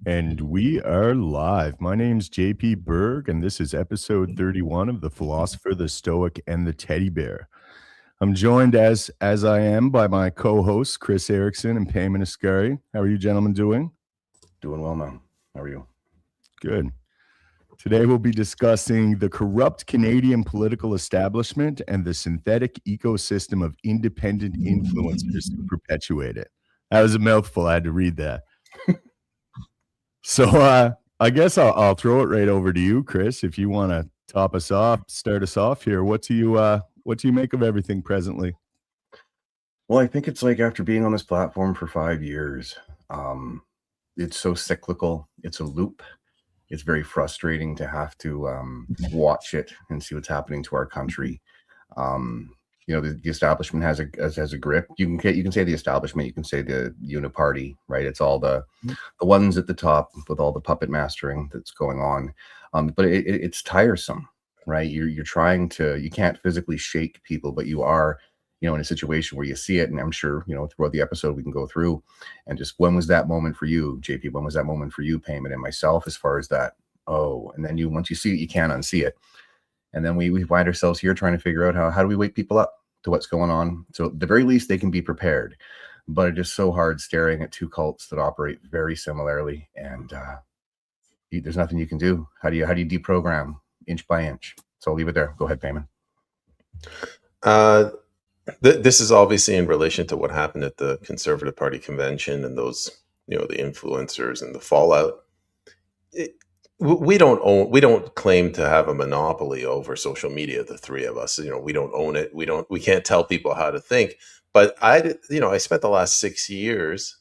And we are live. My name's JP Berg, and this is episode 31 of The Philosopher, the Stoic, and the Teddy Bear. I'm joined as I am by my co-hosts, Kris Erikson and Peyman Askari. How are you gentlemen doing? Doing well, man. How are you? Good. Today we'll be discussing the corrupt Canadian political establishment and the synthetic ecosystem of independent influencers who perpetuate it. That was a mouthful. I had to read that. So I guess I'll throw it right over to you, Kris. If you want to start us off here. What do you make of everything presently? Well, I think it's like after being on this platform for 5 years, it's so cyclical. It's a loop. It's very frustrating to have to watch it and see what's happening to our country. The establishment has a grip. You can say the establishment. You can say the uniparty, right? It's all the ones at the top with all the puppet mastering that's going on. But it's tiresome, right? You're trying to. You can't physically shake people, but you are, in a situation where you see it. And I'm sure, throughout the episode we can go through and just, when was that moment for you, JP? When was that moment for you, Peyman, and myself, as far as that? Oh, and then once you see it, you can't unsee it. And then we find ourselves here trying to figure out how do we wake people up to what's going on. So at the very least, they can be prepared. But it is so hard staring at two cults that operate very similarly, and there's nothing you can do. How do you deprogram inch by inch? So I'll leave it there. Go ahead, Peyman. This is obviously in relation to what happened at the Conservative Party convention and those, the influencers and the fallout. We don't claim to have a monopoly over social media, the three of us. We don't own it. We can't tell people how to think. But I spent the last 6 years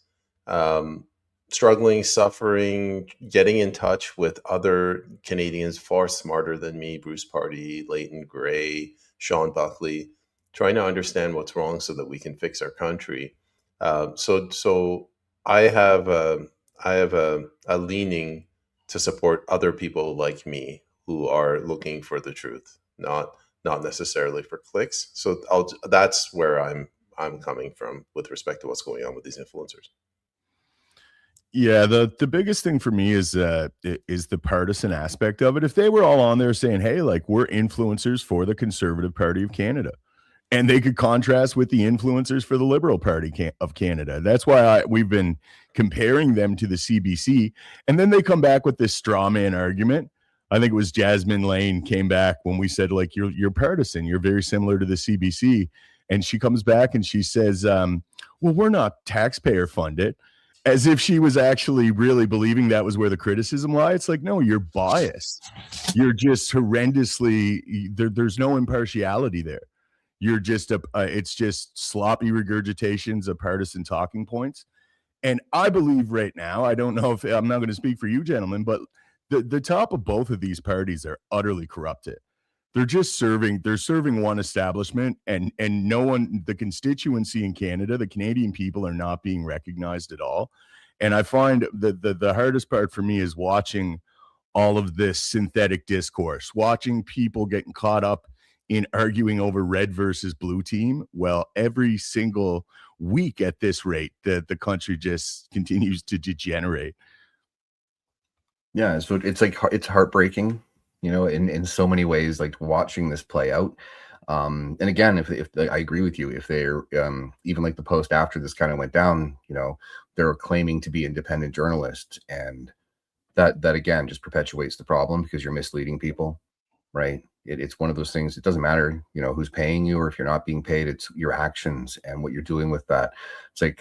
struggling, suffering, getting in touch with other Canadians far smarter than me: Bruce Party, Leighton Gray, Sean Buckley, trying to understand what's wrong so that we can fix our country. So I have a leaning to support other people like me who are looking for the truth, not necessarily for clicks. So that's where I'm coming from with respect to what's going on with these influencers. Yeah, the biggest thing for me is the partisan aspect of it. If they were all on there saying, "Hey, like, we're influencers for the Conservative Party of Canada," and they could contrast with the influencers for the Liberal Party of Canada. That's why we've been comparing them to the CBC. And then they come back with this straw man argument. I think it was Jasmine Lane came back when we said, like, you're partisan. You're very similar to the CBC. And she comes back and she says, well, we're not taxpayer funded. As if she was actually really believing that was where the criticism lies. It's like, no, you're biased. You're just horrendously, there's no impartiality there. You're just it's just sloppy regurgitations of partisan talking points. And I believe right now, I don't know if I'm not going to speak for you gentlemen, but the top of both of these parties are utterly corrupted. They're just serving one establishment, and no one, the constituency in Canada, the Canadian people, are not being recognized at all. And I find the hardest part for me is watching all of this synthetic discourse, watching people getting caught up in arguing over red versus blue team. Well, every single week at this rate, the country just continues to degenerate. Yeah, so it's heartbreaking, in so many ways, like watching this play out. And again, if I agree with you, if they're even like the post after this kind of went down, they're claiming to be independent journalists, and that again just perpetuates the problem because you're misleading people, right? It's one of those things. It doesn't matter, who's paying you or if you're not being paid. It's your actions and what you're doing with that. It's like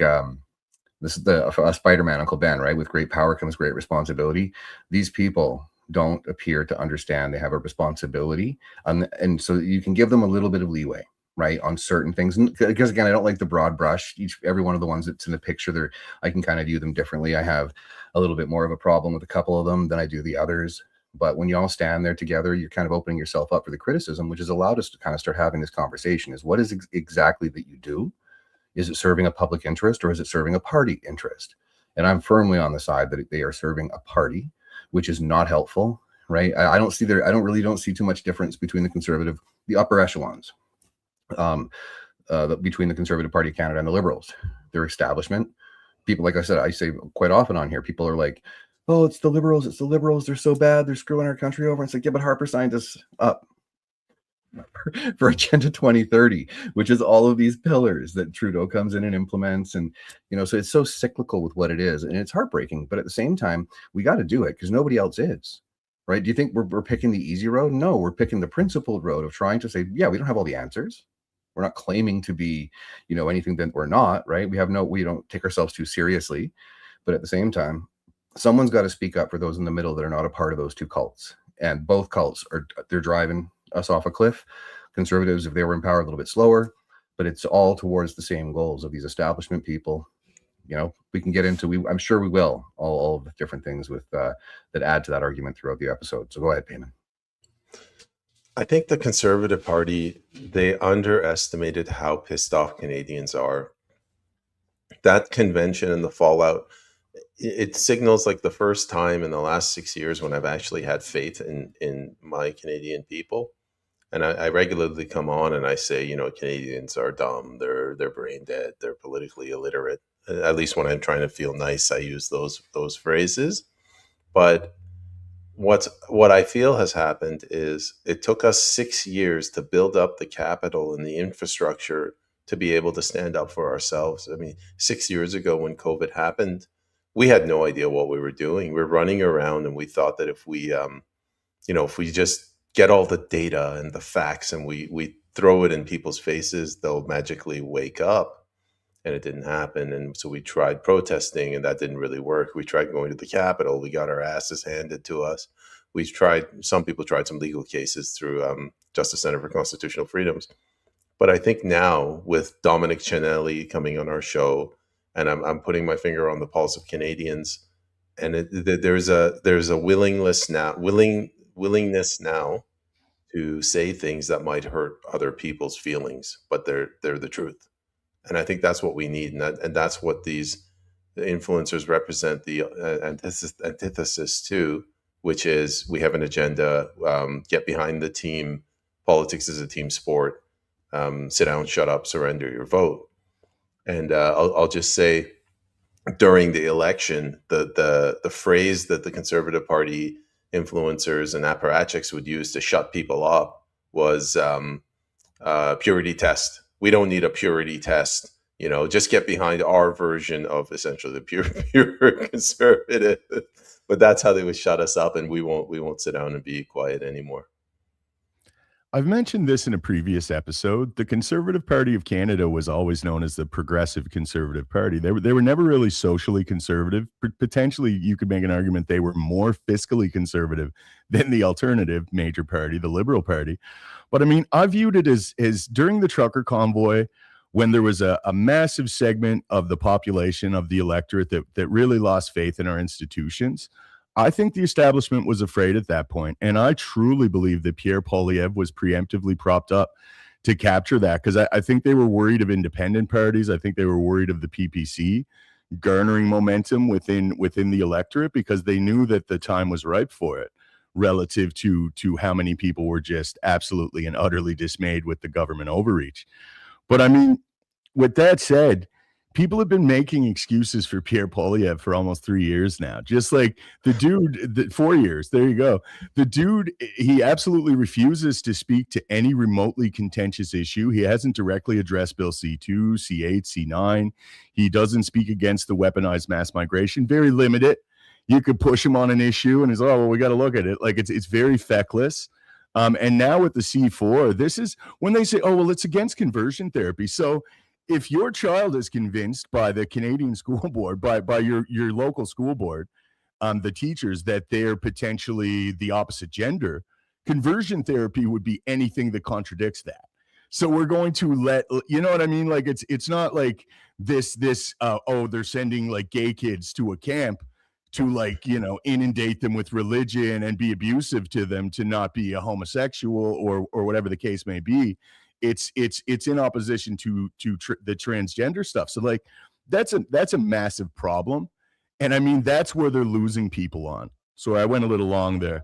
this is a Spider-Man, Uncle Ben, right? With great power comes great responsibility. These people don't appear to understand they have a responsibility, and so you can give them a little bit of leeway, right, on certain things. And because again, I don't like the broad brush. Every one of the ones that's in the picture, I can kind of view them differently. I have a little bit more of a problem with a couple of them than I do the others. But when you all stand there together, you're kind of opening yourself up for the criticism, which has allowed us to kind of start having this conversation. Is what is exactly that you do? Is it serving a public interest or is it serving a party interest? And I'm firmly on the side that they are serving a party, which is not helpful, right? I don't see too much difference between the upper echelons, between the Conservative Party of Canada and the Liberals. Their establishment, people, like I said, I say quite often on here, people are like, oh, it's the liberals, they're so bad, they're screwing our country over. It's like, yeah, but Harper signed us up for Agenda 2030, which is all of these pillars that Trudeau comes in and implements. And, so it's so cyclical with what it is. And it's heartbreaking. But at the same time, we got to do it because nobody else is. Right? Do you think we're picking the easy road? No, we're picking the principled road of trying to say, yeah, we don't have all the answers. We're not claiming to be, anything that we're not, right? We don't take ourselves too seriously. But at the same time, someone's got to speak up for those in the middle that are not a part of those two cults. And both cults they're driving us off a cliff. Conservatives, if they were in power, a little bit slower, but it's all towards the same goals of these establishment people. We can get into, I'm sure we will, all of the different things with that add to that argument throughout the episode. So go ahead, Peyman. I think the Conservative Party, they underestimated how pissed off Canadians are. That convention and the fallout, it signals like the first time in the last 6 years when I've actually had faith in my Canadian people. And I regularly come on and I say, Canadians are dumb, they're brain dead, they're politically illiterate. At least when I'm trying to feel nice, I use those phrases. But what I feel has happened is it took us 6 years to build up the capital and the infrastructure to be able to stand up for ourselves. I mean, 6 years ago when COVID happened, we had no idea what we were doing. We're running around and we thought that if we just get all the data and the facts and we throw it in people's faces, they'll magically wake up. And it didn't happen. And so we tried protesting and that didn't really work. We tried going to the Capitol. We got our asses handed to us. Some people tried some legal cases through Justice Center for Constitutional Freedoms. But I think now with Dominic Ciannelli coming on our show, and I'm putting my finger on the pulse of Canadians, and there's a willingness now to say things that might hurt other people's feelings, but they're the truth. And I think that's what we need, and that's what these influencers represent, the antithesis to, which is we have an agenda, get behind the team, politics is a team sport, sit down, shut up, surrender your vote. And I'll just say, during the election, the phrase that the Conservative Party influencers and apparatchiks would use to shut people up was purity test. We don't need a purity test, just get behind our version of essentially the pure conservative. But that's how they would shut us up, and we won't sit down and be quiet anymore. I've mentioned this in a previous episode. The Conservative Party of Canada was always known as the Progressive Conservative Party. They were never really socially conservative. Potentially, you could make an argument they were more fiscally conservative than the alternative major party, the Liberal Party. But I mean, I viewed it as during the trucker convoy, when there was a massive segment of the population, of the electorate that really lost faith in our institutions. I think the establishment was afraid at that point, and I truly believe that Pierre Poilievre was preemptively propped up to capture that, because I think they were worried of independent parties. I think they were worried of the PPC garnering momentum within the electorate, because they knew that the time was ripe for it, relative to how many people were just absolutely and utterly dismayed with the government overreach. But I mean, with that said, people have been making excuses for Pierre Poilievre for almost 3 years now. Just like the dude, 4 years, there you go. The dude, he absolutely refuses to speak to any remotely contentious issue. He hasn't directly addressed Bill C2, C8, C9. He doesn't speak against the weaponized mass migration, very limited. You could push him on an issue and he's, oh, well, we got to look at it. Like it's very feckless. And now with the C4, this is when they say, oh, well, it's against conversion therapy. So if your child is convinced by the Canadian school board, by your local school board, the teachers, that they're potentially the opposite gender, conversion therapy would be anything that contradicts that. So we're going to let, you know what I mean? Like it's not like this they're sending like gay kids to a camp to like, inundate them with religion and be abusive to them to not be a homosexual or whatever the case may be. It's in opposition to the transgender stuff. So like that's a massive problem. And I mean, that's where they're losing people on. So I went a little long there.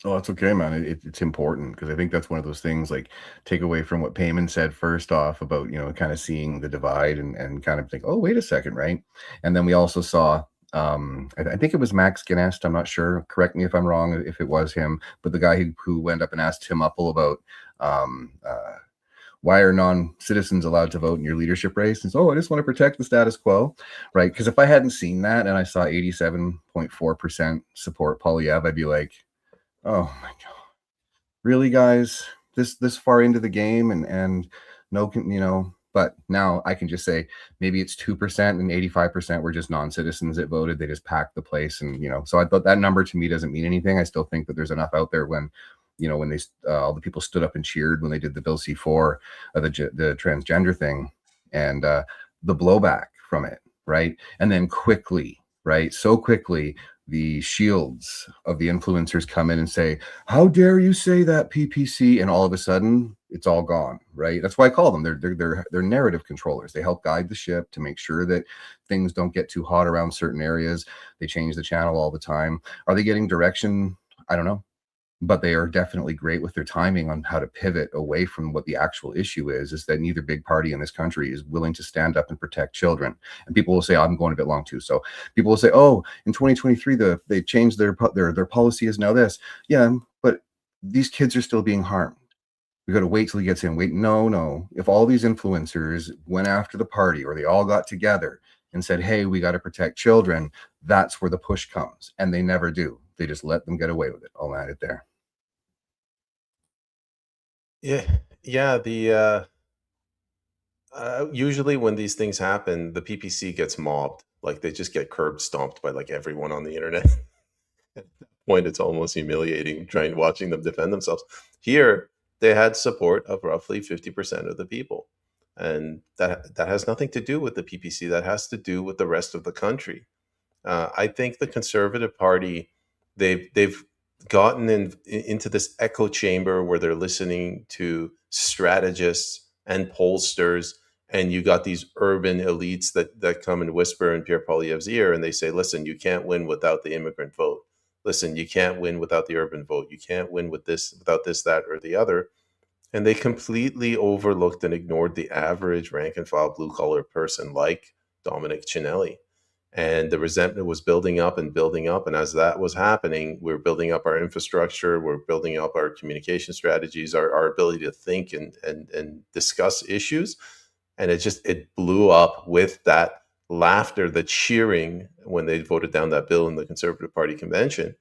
Oh, that's okay, man. It's important, because I think that's one of those things, like, take away from what Peyman said first off about, kind of seeing the divide and kind of think, oh, wait a second, right? And then we also saw I think it was Max Ganest. I'm not sure. Correct me if I'm wrong if it was him, but the guy who went up and asked Tim Uppel about why are non-citizens allowed to vote in your leadership race? And so, I just want to protect the status quo, right? Because if I hadn't seen that and I saw 87.4% support Poilievre, I'd be like, oh my God, really, guys? This far into the game and no, but now I can just say maybe it's 2% and 85% were just non-citizens that voted. They just packed the place. And, so I thought that number to me doesn't mean anything. I still think that there's enough out there when they all the people stood up and cheered when they did the Bill C4, the transgender thing, and the blowback from it, right? And then quickly, right? So quickly, the shields of the influencers come in and say, how dare you say that, PPC? And all of a sudden, it's all gone, right? That's why I call them. They're narrative controllers. They help guide the ship to make sure that things don't get too hot around certain areas. They change the channel all the time. Are they getting direction? I don't know. But they are definitely great with their timing on how to pivot away from what the actual issue is that neither big party in this country is willing to stand up and protect children. And people will say, I'm going a bit long too. So people will say, oh, in 2023, they changed their policy is now this. Yeah, but these kids are still being harmed. We got to wait till he gets in. Wait, no. If all these influencers went after the party or they all got together and said, hey, we got to protect children, that's where the push comes. And they never do. They just let them get away with it. I'll add it there. Yeah. The usually when these things happen, the PPC gets mobbed. Like they just get curb stomped by like everyone on the internet. At that point, it's almost humiliating watching them defend themselves. Here, they had support of roughly 50% of the people, and that has nothing to do with the PPC. That has to do with the rest of the country. I think the Conservative Party, they've gotten into this echo chamber where they're listening to strategists and pollsters, and you got these urban elites that come and whisper in Pierre Poilievre's ear, and they say, listen, you can't win without the immigrant vote. Listen, you can't win without the urban vote. You can't win without this, that, or the other. And they completely overlooked and ignored the average rank and file blue collar person like Dominic Cinelli. And the resentment was building up and building up. And as that was happening, we're building up our infrastructure, we're building up our communication strategies, our ability to think and discuss issues. And it blew up with that laughter, the cheering when they voted down that bill in the Conservative Party convention.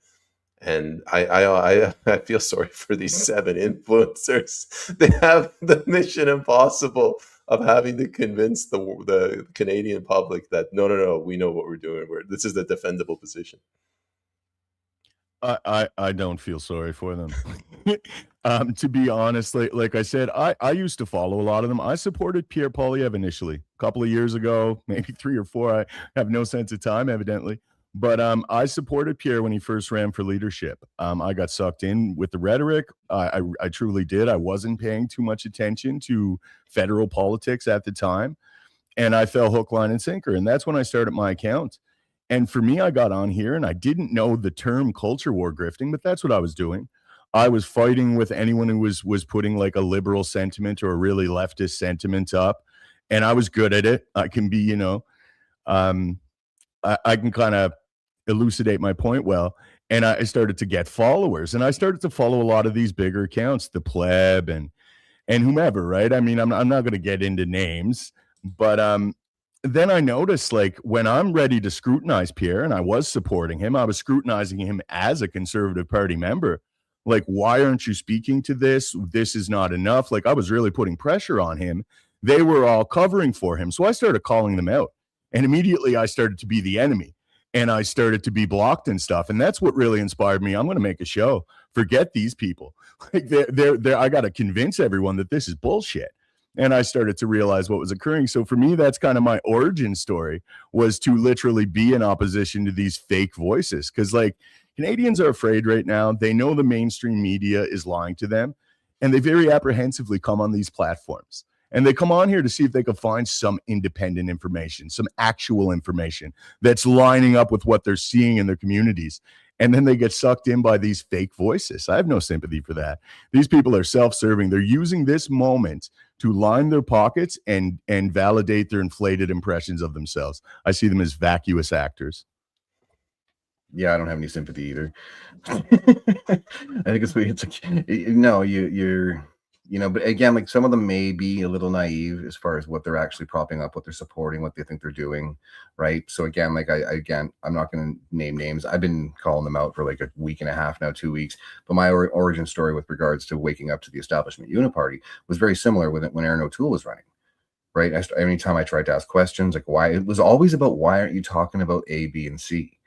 And I feel sorry for these 7 influencers. They have the mission impossible of having to convince the Canadian public that no, we know what we're doing. This is the defendable position. I don't feel sorry for them. To be honest, like I said, I used to follow a lot of them. I supported Pierre Poilievre initially, a couple of years ago, maybe 3 or 4. I have no sense of time, evidently. But I supported Pierre when he first ran for leadership. I got sucked in with the rhetoric. I truly did. I wasn't paying too much attention to federal politics at the time. And I fell hook, line, and sinker. And that's when I started my account. And for me, I got on here and I didn't know the term culture war grifting, but that's what I was doing. I was fighting with anyone who was putting like a liberal sentiment or a really leftist sentiment up. And I was good at it. I can be, I can kind of elucidate my point well. And I started to get followers, and I started to follow a lot of these bigger accounts, the pleb and whomever, right? I mean, I'm not going to get into names, but then I noticed, like, when I'm ready to scrutinize Pierre, and I was supporting him, I was scrutinizing him as a Conservative Party member. Like, why aren't you speaking to this? This is not enough. Like, I was really putting pressure on him. They were all covering for him. So I started calling them out, and immediately I started to be the enemy. And I started to be blocked and stuff. And that's what really inspired me. I'm going to make a show. Forget these people. Like they're I got to convince everyone that this is bullshit. And I started to realize what was occurring. So for me, that's kind of my origin story, was to literally be in opposition to these fake voices. Because like Canadians are afraid right now. They know the mainstream media is lying to them. And they very apprehensively come on these platforms. And they come on here to see if they can find some independent information, some actual information that's lining up with what they're seeing in their communities. And then they get sucked in by these fake voices. I have no sympathy for that. These people are self-serving. They're using this moment to line their pockets and validate their inflated impressions of themselves. I see them as vacuous actors. Yeah, I don't have any sympathy either. I think it's like, no, you're, but again, like some of them may be a little naive as far as what they're actually propping up, what they're supporting, what they think they're doing, right? So again, like I'm not going to name names. I've been calling them out for like a week and a half now, 2 weeks. But my origin story with regards to waking up to the establishment uniparty was very similar with it when Aaron O'Toole was running. Right. Anytime I tried to ask questions, like why, it was always about why aren't you talking about A, B, and C?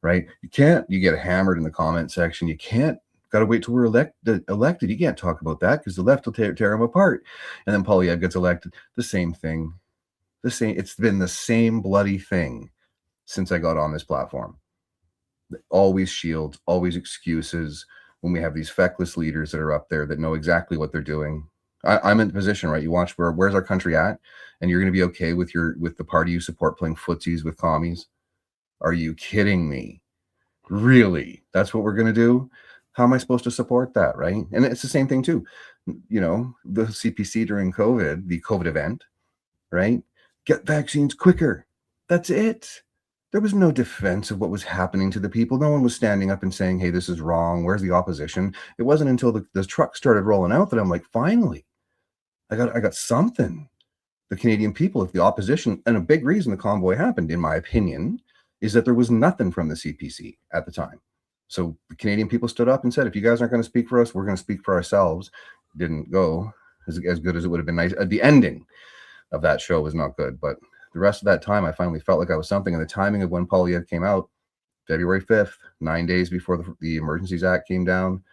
Right. You get hammered in the comment section. You can't, got to wait till we're elected. You can't talk about that because the left will tear them apart. And then Poilievre gets elected. The same thing. It's been the same bloody thing since I got on this platform. Always shields, always excuses when we have these feckless leaders that are up there that know exactly what they're doing. I'm in the position, right? You watch where's our country at, and you're going to be okay with the party you support playing footsies with commies. Are you kidding me? Really? That's what we're going to do? How am I supposed to support that, right? And it's the same thing too. The CPC during COVID, the COVID event, right? Get vaccines quicker. That's it. There was no defense of what was happening to the people. No one was standing up and saying, hey, this is wrong. Where's the opposition? It wasn't until the truck started rolling out that I'm like, finally, I got something. The Canadian people, if the opposition, and a big reason the convoy happened, in my opinion, is that there was nothing from the CPC at the time. So the Canadian people stood up and said, if you guys aren't going to speak for us, we're going to speak for ourselves. Didn't go as good as it would have been nice. The ending of that show was not good, but the rest of that time, I finally felt like I was something. And the timing of when Poilievre came out, February 5th, 9 days before the Emergencies Act came down,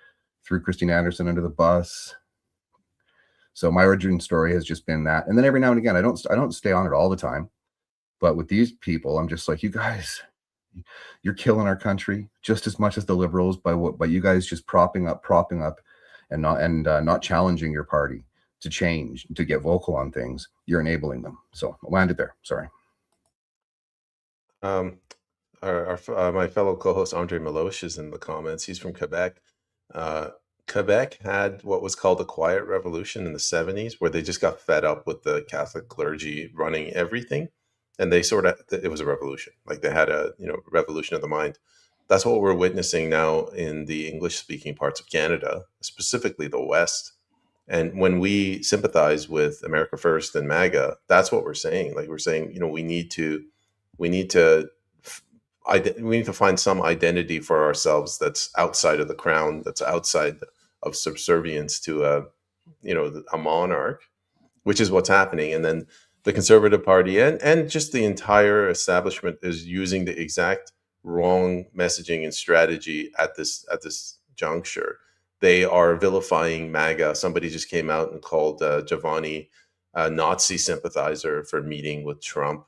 threw Christine Anderson under the bus. So my origin story has just been that. And then every now and again, I don't stay on it all the time. But with these people, I'm just like, you guys, you're killing our country just as much as the Liberals by you guys just propping up and not challenging your party to change, to get vocal on things. You're enabling them. So I landed there. Sorry. My fellow co-host Andre Meloche is in the comments. He's from Quebec. Quebec had what was called a quiet revolution in the 70s, where they just got fed up with the Catholic clergy running everything. And it was a revolution. Like they had a revolution of the mind. That's what we're witnessing now in the English-speaking parts of Canada, specifically the West. And when we sympathize with America First and MAGA, that's what we're saying. Like we're saying, we need to find some identity for ourselves that's outside of the crown, that's outside of subservience to a monarch, which is what's happening. And then the Conservative Party and just the entire establishment is using the exact wrong messaging and strategy at this juncture. They are vilifying MAGA. Somebody just came out and called Giovanni a Nazi sympathizer for meeting with Trump.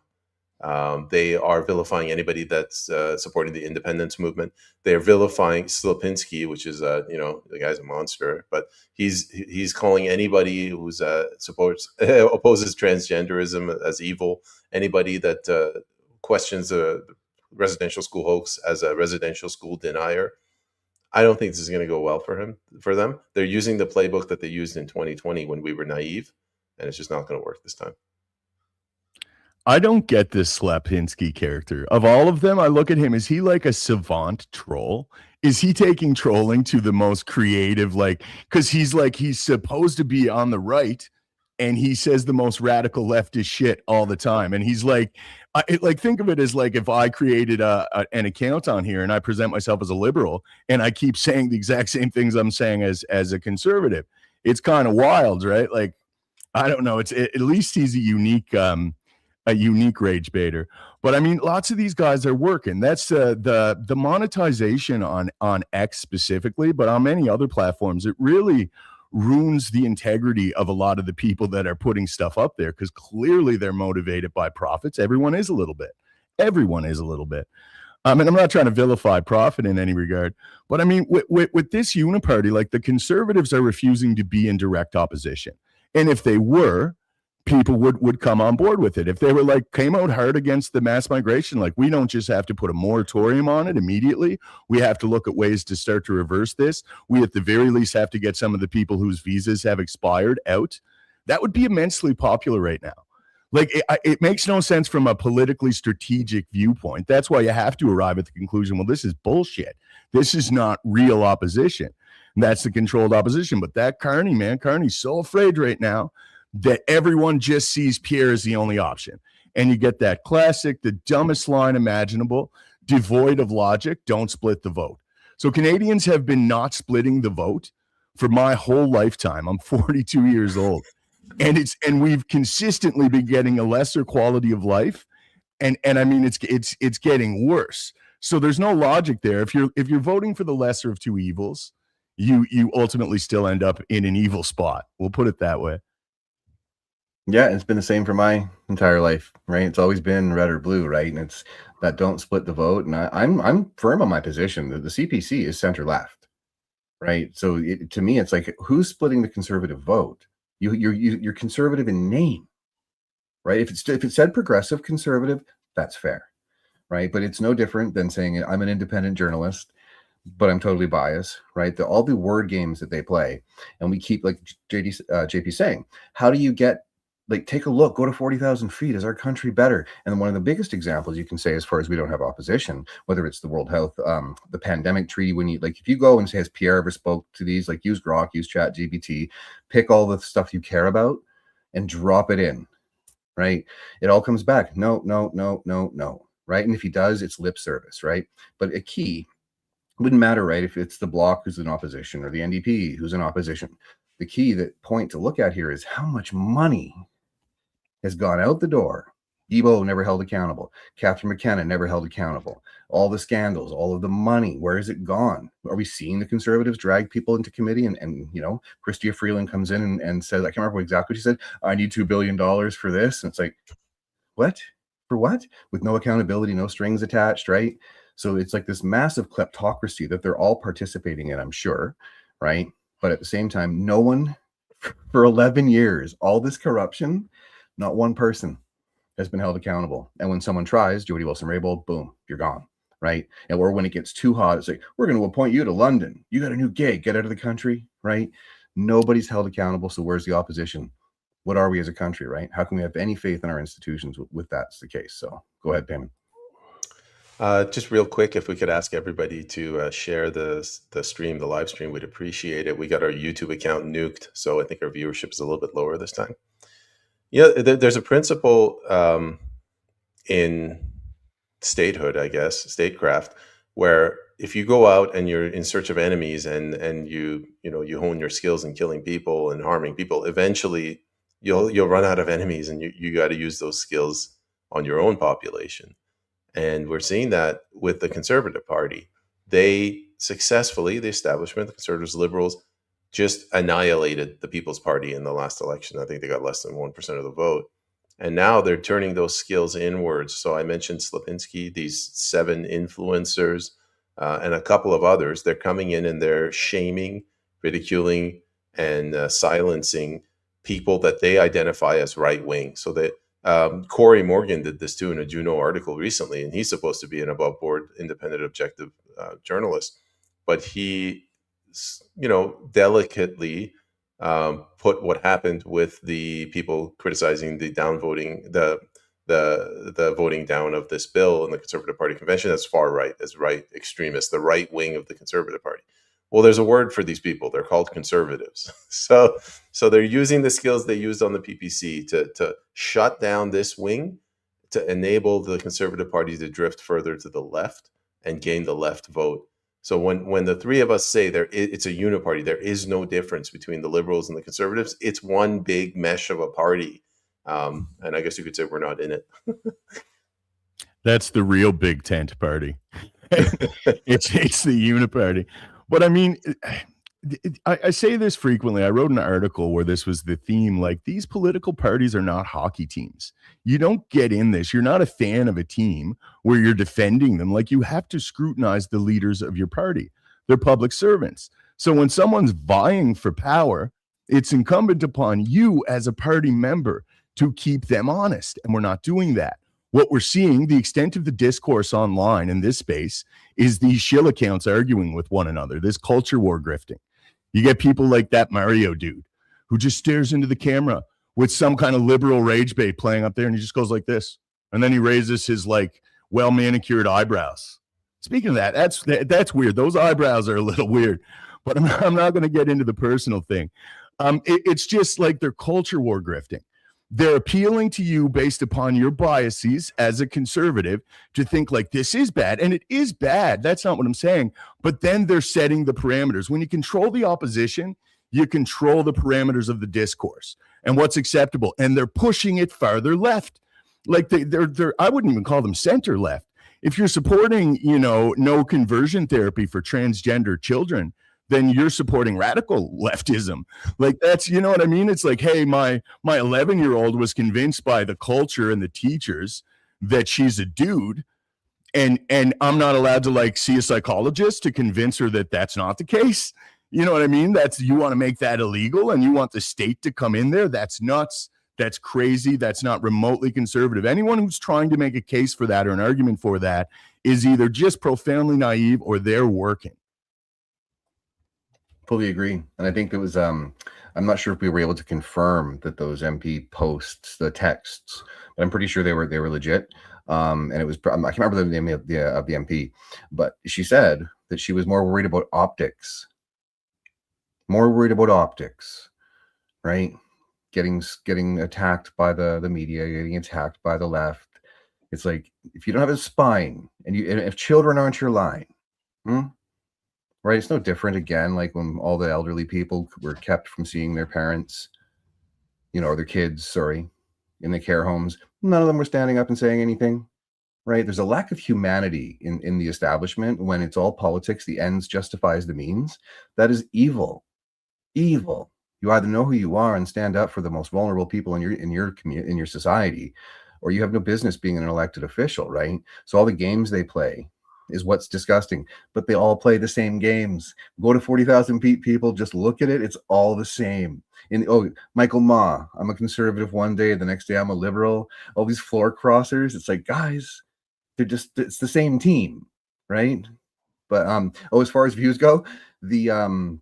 They are vilifying anybody that's supporting the independence movement. They're vilifying Slopinski, which is the guy's a monster, but he's calling anybody who's opposes transgenderism as evil. Anybody that questions the residential school hoax as a residential school denier. I don't think this is going to go well for them. They're using the playbook that they used in 2020 when we were naive, and it's just not going to work this time. I don't get this Slapinski character. Of all of them, I look at him. Is he like a savant troll? Is he taking trolling to the most creative, because he's supposed to be on the right and he says the most radical leftist shit all the time. And he's think of it as like if I created an account on here and I present myself as a liberal and I keep saying the exact same things I'm saying as a conservative. It's kind of wild, right? Like, I don't know. At least he's a unique rage baiter. But I mean, lots of these guys are working. That's the monetization on X specifically, but on many other platforms, it really ruins the integrity of a lot of the people that are putting stuff up there, because clearly they're motivated by profits. Everyone is a little bit. And I'm not trying to vilify profit in any regard, but I mean, with this uniparty, like the Conservatives are refusing to be in direct opposition. And if they were, people would come on board with it. If they were came out hard against the mass migration, we don't just have to put a moratorium on it immediately. We have to look at ways to start to reverse this. We at the very least have to get some of the people whose visas have expired out. That would be immensely popular right now. Like it makes no sense from a politically strategic viewpoint. That's why you have to arrive at the conclusion, well, this is bullshit. This is not real opposition. And that's the controlled opposition. But that Carney, man, Carney's so afraid right now that everyone just sees Pierre as the only option. And you get that classic, the dumbest line imaginable, devoid of logic, don't split the vote. So Canadians have been not splitting the vote for my whole lifetime. I'm 42 years old. And we've consistently been getting a lesser quality of life. And I mean, it's getting worse. So there's no logic there. If you're voting for the lesser of two evils, you ultimately still end up in an evil spot. We'll put it that way. Yeah, it's been the same for my entire life, right? It's always been red or blue, right? And it's that don't split the vote. And I'm firm on my position that the CPC is center left, right? So to me, it's like, who's splitting the conservative vote? You're conservative in name, right? If it said progressive conservative, that's fair, right? But it's no different than saying I'm an independent journalist, but I'm totally biased, right? All the word games that they play, and we keep, like JP saying, how do you get, like, take a look, go to 40,000 feet. Is our country better? And one of the biggest examples you can say, as far as we don't have opposition, whether it's the World Health, the pandemic treaty, when you, like, if you go and say, has Pierre ever spoke to these, like, use Grok, use Chat GPT, pick all the stuff you care about and drop it in, right? It all comes back. No, right? And if he does, it's lip service, right? But a key, wouldn't matter, right? If it's the Bloc who's in opposition or the NDP who's in opposition, the key, that point to look at here is how much money has gone out the door. Debo never held accountable. Catherine McKenna never held accountable. All the scandals, all of the money, where is it gone? Are we seeing the Conservatives drag people into committee? And you know, Chrystia Freeland comes in and says, I can't remember exactly what she said, I need $2 billion for this. And it's like, what? For what? With no accountability, no strings attached, right? So it's like this massive kleptocracy that they're all participating in, I'm sure, right? But at the same time, no one, for 11 years, all this corruption, not one person has been held accountable. And when someone tries, Jody Wilson-Raybould, boom, you're gone, right? And or when it gets too hot, it's like, we're going to appoint you to London. You got a new gig, get out of the country, right? Nobody's held accountable. So where's the opposition? What are we as a country, right? How can we have any faith in our institutions with that's the case? So go ahead, Peyman. Just real quick, if we could ask everybody to share the stream, the live stream, we'd appreciate it. We got our YouTube account nuked, so I think our viewership is a little bit lower this time. Yeah, there's a principle in statehood, I guess, statecraft, where if you go out and you're in search of enemies and you hone your skills in killing people and harming people, eventually you'll run out of enemies, and you got to use those skills on your own population. And we're seeing that with the Conservative Party. They successfully, the establishment, the Conservatives, Liberals, just annihilated the People's Party in the last election. I think they got less than 1% of the vote. And now they're turning those skills inwards. So I mentioned Slapinski, these 7 influencers, and a couple of others. They're coming in and they're shaming, ridiculing, and silencing people that they identify as right-wing. So that Corey Morgan did this too in a Juno article recently, and he's supposed to be an above-board, independent, objective journalist. But he, delicately put what happened with the people criticizing the downvoting, the voting down of this bill in the Conservative Party convention as far right, as right extremists, the right wing of the Conservative Party. Well, there's a word for these people. They're called conservatives. So they're using the skills they used on the PPC to shut down this wing, to enable the Conservative Party to drift further to the left and gain the left vote. So when the three of us say it's a uniparty, there is no difference between the Liberals and the Conservatives. It's one big mesh of a party. And I guess you could say we're not in it. That's the real big tent party. It's the uniparty. But I mean, I say this frequently. I wrote an article where this was the theme. Like, these political parties are not hockey teams. You don't get in this. You're not a fan of a team where you're defending them. Like, you have to scrutinize the leaders of your party. They're public servants. So when someone's vying for power, it's incumbent upon you as a party member to keep them honest. And we're not doing that. What we're seeing, the extent of the discourse online in this space, is these shill accounts arguing with one another, this culture war grifting. You get people like that Mario dude who just stares into the camera with some kind of liberal rage bait playing up there, and he just goes like this, and then he raises his like well manicured eyebrows. Speaking of that, that's weird. Those eyebrows are a little weird, but I'm not going to get into the personal thing. It's just like they're culture war grifting. They're appealing to you based upon your biases as a conservative to think like this is bad, and it is bad. That's not what I'm saying. But then they're setting the parameters. When you control the opposition, you control the parameters of the discourse and what's acceptable, and they're pushing it farther left. Like they're I wouldn't even call them center left. If you're supporting, no conversion therapy for transgender children, then you're supporting radical leftism. Like that's, you know what I mean? It's like, hey, my 11-year-old was convinced by the culture and the teachers that she's a dude, and I'm not allowed to like see a psychologist to convince her that that's not the case. You know what I mean? You want to make that illegal and you want the state to come in there. That's nuts. That's crazy. That's not remotely conservative. Anyone who's trying to make a case for that or an argument for that is either just profoundly naive or they're working. Fully agree. And I think there was, I'm not sure if we were able to confirm that those MP posts, the texts, but I'm pretty sure they were legit. And it was, I can't remember the name of the MP, but she said that she was more worried about optics, right? Getting attacked by the media, getting attacked by the left. It's like, if you don't have a spine and if children aren't your line, right? It's no different again, like when all the elderly people were kept from seeing their parents, or their kids, in the care homes. None of them were standing up and saying anything, right? There's a lack of humanity in the establishment when it's all politics. The ends justifies the means. That is evil. Evil. You either know who you are and stand up for the most vulnerable people in your community, in your society, or you have no business being an elected official, right? So all the games they play is what's disgusting, but they all play the same games. Go to 40,000 people, just look at it. It's all the same. Michael Ma, I'm a conservative one day, the next day I'm a liberal. All these floor crossers. It's like, guys, it's the same team, right? But as far as views go, when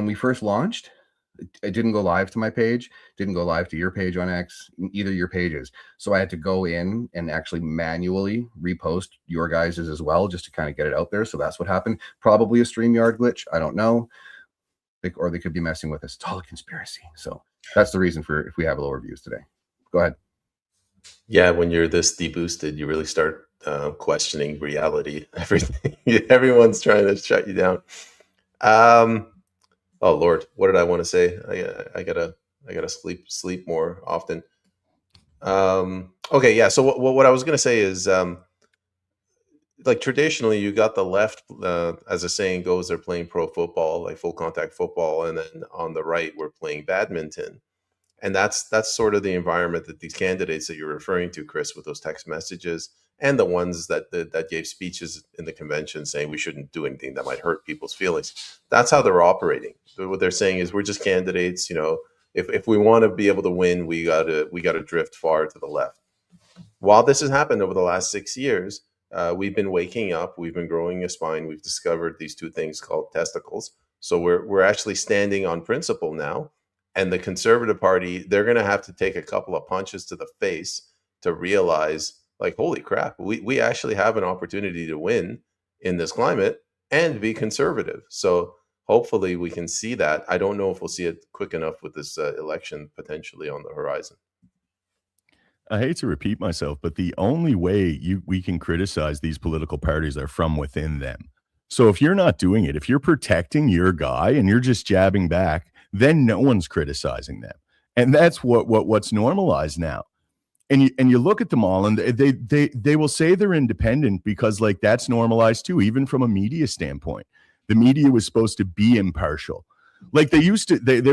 we first launched, it didn't go live to my page, didn't go live to your page on X, either your pages. So I had to go in and actually manually repost your guys's as well, just to kind of get it out there. So that's what happened. Probably a StreamYard glitch. I don't know. Or they could be messing with us. It's all a conspiracy. So that's the reason for if we have lower views today. Go ahead. Yeah, when you're this deboosted, you really start questioning reality. Everything. Everyone's trying to shut you down. Oh Lord, what did I want to say? I gotta sleep more often. Okay, yeah. So what I was gonna say is, like traditionally, you got the left, as the saying goes, they're playing pro football, like full contact football, and then on the right, we're playing badminton, and that's sort of the environment that these candidates that you're referring to, Kris, with those text messages, and the ones that gave speeches in the convention saying we shouldn't do anything that might hurt people's feelings. That's how they're operating. What they're saying is we're just candidates. If we want to be able to win, we gotta drift far to the left. While this has happened over the last 6 years, we've been waking up. We've been growing a spine. We've discovered these two things called testicles. So we're actually standing on principle now. And the Conservative Party, they're going to have to take a couple of punches to the face to realize, like, holy crap, we actually have an opportunity to win in this climate and be conservative. So hopefully we can see that. I don't know if we'll see it quick enough with this election potentially on the horizon. I hate to repeat myself, but the only way we can criticize these political parties are from within them. So if you're not doing it, if you're protecting your guy and you're just jabbing back, then no one's criticizing them. And that's what's normalized now. And you look at them all, and they will say they're independent because, like, that's normalized too, even from a media standpoint. The media was supposed to be impartial. Like they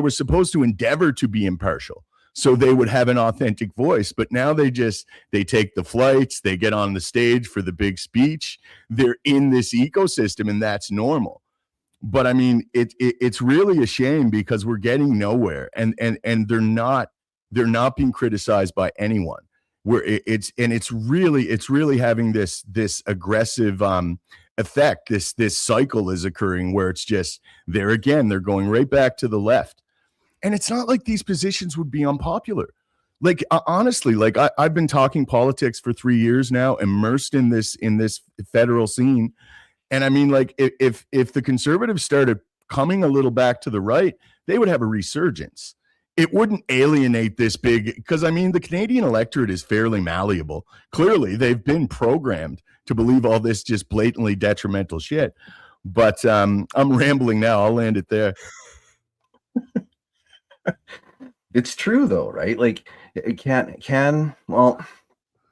were supposed to endeavor to be impartial, so they would have an authentic voice. But now they take the flights, they get on the stage for the big speech. They're in this ecosystem, and that's normal. But I mean, it's really a shame because we're getting nowhere, and they're not being criticized by anyone. It's really having this aggressive effect. This cycle is occurring where it's just there again. They're going right back to the left. And it's not like these positions would be unpopular. Like honestly, like I've been talking politics for 3 years now, immersed in this federal scene. And I mean, like if the conservatives started coming a little back to the right, they would have a resurgence. It wouldn't alienate this big, because I mean, the Canadian electorate is fairly malleable. Clearly, they've been programmed to believe all this just blatantly detrimental shit. But I'm rambling now. I'll land it there. It's true though, right? Like it well,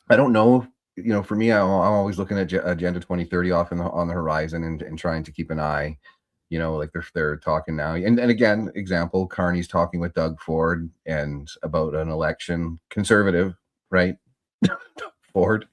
I don't know. You know, for me, I'm always looking at Agenda 2030 off on the horizon and trying to keep an eye. You know, like they're talking now, and again, example, Carney's talking with Doug Ford and about an election, conservative, right? Ford,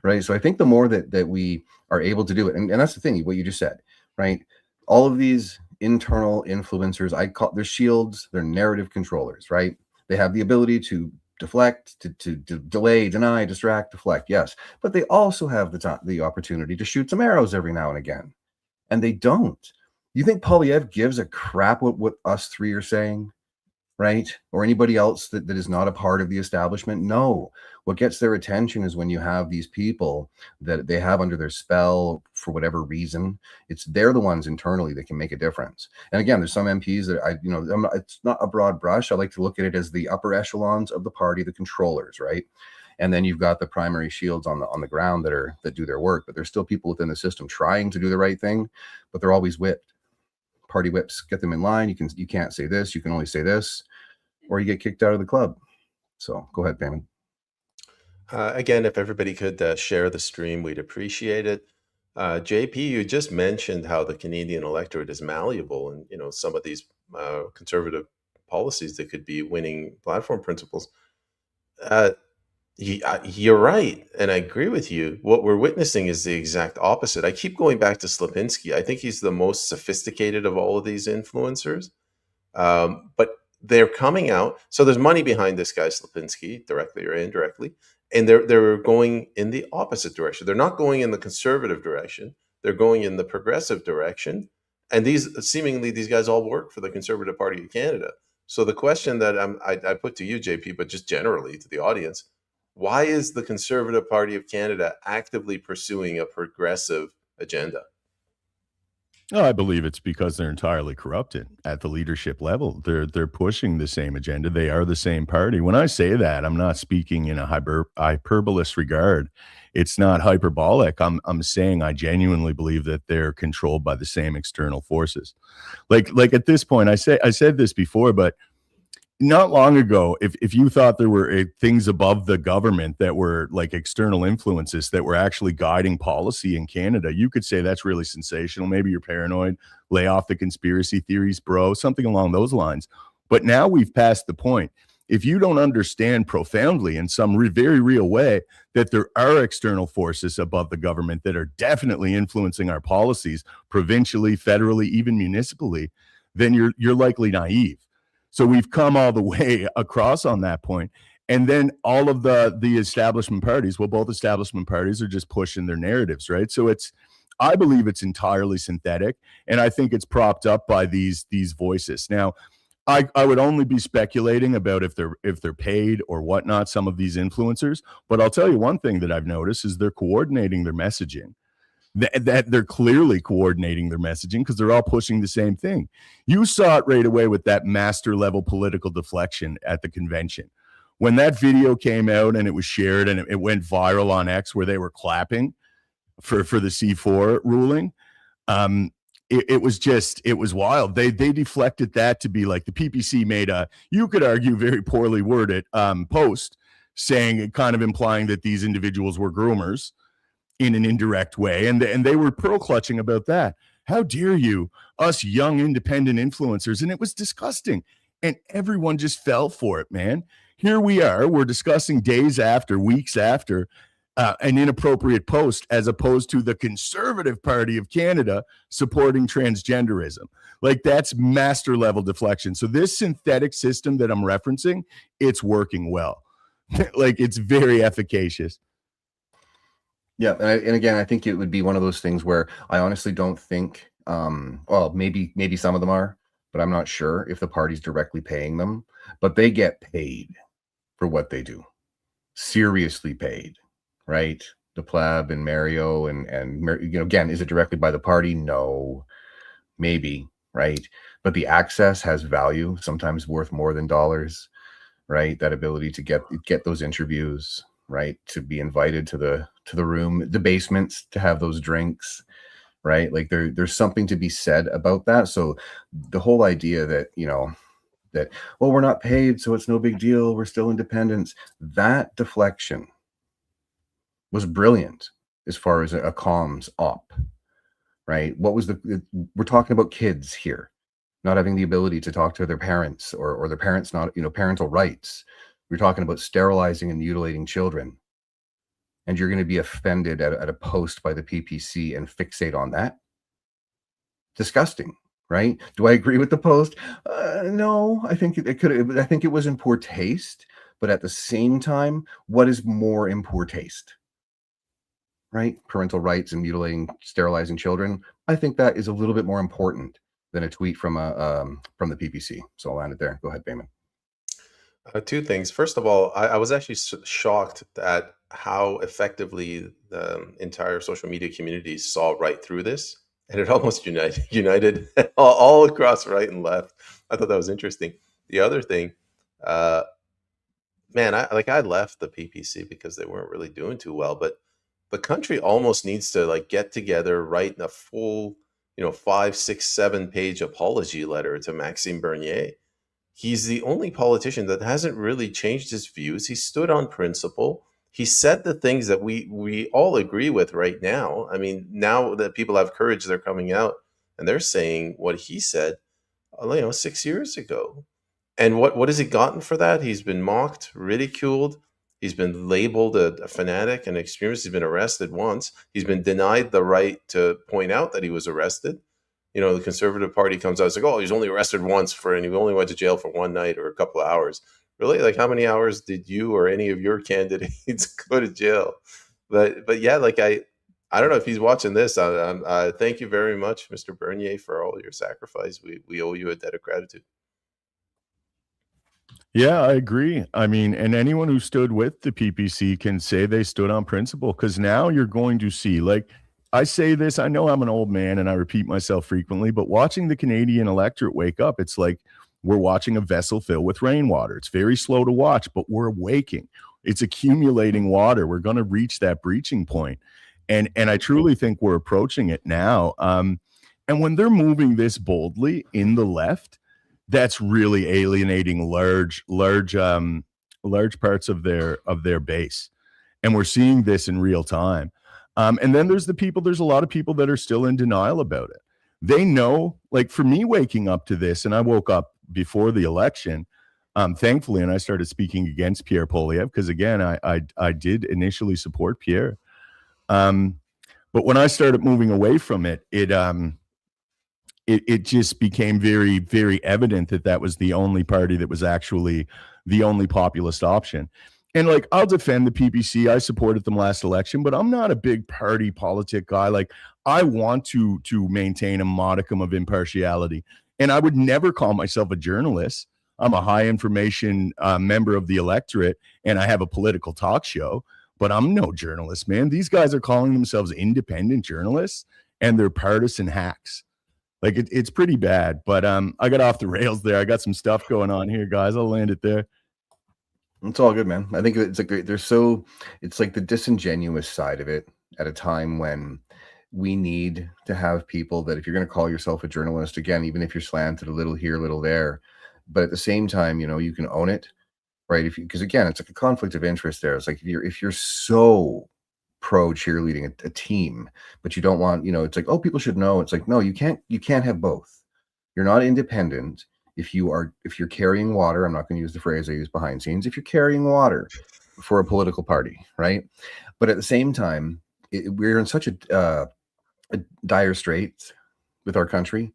right? So I think the more that we are able to do it, and that's the thing, what you just said, right? All of these internal influencers, I call they're shields, they're narrative controllers, right? They have the ability to deflect, to delay, deny, distract, deflect, yes, but they also have the opportunity to shoot some arrows every now and again, and they don't. You think Polyev gives a crap what us three are saying, right? Or anybody else that is not a part of the establishment? No. What gets their attention is when you have these people that they have under their spell for whatever reason. They're the ones internally that can make a difference. And again, there's some MPs that it's not a broad brush. I like to look at it as the upper echelons of the party, the controllers, right? And then you've got the primary shields on the ground that do their work, but there's still people within the system trying to do the right thing, but they're always whipped. Party whips get them in line. You can't say this, you can only say this, or you get kicked out of the club. So go ahead, Peyman. Again, if everybody could share the stream, we'd appreciate it. JP, you just mentioned how the Canadian electorate is malleable, and some of these conservative policies that could be winning platform principles. You're right, and I agree with you. What we're witnessing is the exact opposite. I keep going back to Slipinski. I think he's the most sophisticated of all of these influencers. But they're coming out. So there's money behind this guy, Slipinski, directly or indirectly. And they're going in the opposite direction. They're not going in the conservative direction. They're going in the progressive direction. And these guys all work for the Conservative Party of Canada. So the question that I put to you, JP, but just generally to the audience, why is the Conservative Party of Canada actively pursuing a progressive agenda? No, I believe it's because they're entirely corrupted at the leadership level. They're pushing the same agenda. They are the same party. When I say that, I'm not speaking in a hyperbolous regard. It's not hyperbolic. I'm saying I genuinely believe that they're controlled by the same external forces. Like at this point, I said this before, but not long ago, if you thought there were things above the government that were like external influences that were actually guiding policy in Canada, you could say that's really sensational. Maybe you're paranoid, lay off the conspiracy theories, bro, something along those lines. But now we've passed the point. If you don't understand profoundly in some very real way that there are external forces above the government that are definitely influencing our policies provincially, federally, even municipally, then you're likely naive. So we've come all the way across on that point. And then all of the establishment parties, well, both establishment parties are just pushing their narratives, right? So I believe it's entirely synthetic, and I think it's propped up by these voices. Now, I would only be speculating about if they're paid or whatnot, some of these influencers. But I'll tell you one thing that I've noticed is they're coordinating their messaging. That they're clearly coordinating their messaging because they're all pushing the same thing. You saw it right away with that master level political deflection at the convention. When that video came out and it was shared and it went viral on X where they were clapping for the C4 ruling, it was wild. They deflected that to be like the PPC made you could argue very poorly worded post saying, kind of implying that these individuals were groomers in an indirect way. And they were pearl clutching about that. How dare you, us young independent influencers? And it was disgusting. And everyone just fell for it, man. Here we are. We're discussing days after, weeks after an inappropriate post as opposed to the Conservative Party of Canada supporting transgenderism. Like that's master level deflection. So this synthetic system that I'm referencing, it's working well. Like it's very efficacious. Yeah, and again, I think it would be one of those things where I honestly don't think, well, maybe some of them are, but I'm not sure if the party's directly paying them, but they get paid for what they do. Seriously paid, right? The pleb and Mario and again, is it directly by the party? No, maybe, right? But the access has value, sometimes worth more than dollars, right? That ability to get those interviews, right? To be invited to the room, the basements, to have those drinks, right? Like there's something to be said about that. So the whole idea that, that, well, we're not paid, so it's no big deal, we're still independents, that deflection was brilliant as far as a comms op, right? What was we're talking about kids here not having the ability to talk to their parents, or their parents not, parental rights. We're talking about sterilizing and mutilating children. And you're going to be offended at a post by the PPC and fixate on that? Disgusting, right? Do I agree with the post? No, I think I think it was in poor taste, but at the same time, what is more in poor taste? Right? Parental rights and sterilizing children. I think that is a little bit more important than a tweet from the PPC. So I'll land it there. Go ahead, Peyman. Two things. First of all, I was actually shocked at how effectively the entire social media community saw right through this, and it almost united all across right and left. I thought that was interesting. The other thing, man, I left the PPC because they weren't really doing too well, but the country almost needs to get together, write a full 5, 6, 7 page apology letter to Maxime Bernier. He's the only politician that hasn't really changed his views. He stood on principle. He said the things that we all agree with right now. I mean, now that people have courage, they're coming out and they're saying what he said, 6 years ago. And what has he gotten for that? He's been mocked, ridiculed. He's been labeled a fanatic, an extremist. He's been arrested once. He's been denied the right to point out that he was arrested. The Conservative Party comes out and says, oh, he's only arrested once and he only went to jail for one night or a couple of hours. Really? How many hours did you or any of your candidates go to jail? But yeah, I don't know if he's watching this. Thank you very much, Mr. Bernier, for all your sacrifice. We owe you a debt of gratitude. Yeah, I agree. I mean, and anyone who stood with the PPC can say they stood on principle, because now you're going to see, I say this, I know I'm an old man and I repeat myself frequently, but watching the Canadian electorate wake up, it's like we're watching a vessel fill with rainwater. It's very slow to watch, but we're waking. It's accumulating water. We're going to reach that breaching point. And I truly think we're approaching it now. And when they're moving this boldly in the left, that's really alienating large parts of their base. And we're seeing this in real time. And then there's a lot of people that are still in denial about it. They know, for me, waking up to this, and I woke up before the election, thankfully, and I started speaking against Pierre Poilievre, because again, I did initially support Pierre. But when I started moving away from it, it just became very, very evident that was the only party that was actually the only populist option. And I'll defend the PPC. I supported them last election, but I'm not a big party politic guy. I want to maintain a modicum of impartiality, and I would never call myself a journalist. I'm a high information member of the electorate, and I have a political talk show, but I'm no journalist, man. These guys are calling themselves independent journalists, and they're partisan hacks. It's pretty bad, but I got off the rails there. I got some stuff going on here, guys. I'll land it there. It's all good, man. I think it's it's like the disingenuous side of it at a time when we need to have people that, if you're going to call yourself a journalist, again, even if you're slanted a little here, a little there, but at the same time, you can own it, right? Because again, it's like a conflict of interest there. It's like if you're so pro cheerleading a team, but you don't want, it's like, oh, people should know. It's like, no, you can't have both. You're not independent. If you're carrying water, I'm not going to use the phrase I use behind scenes, if you're carrying water for a political party, right? But at the same time, we're in such a dire straits with our country,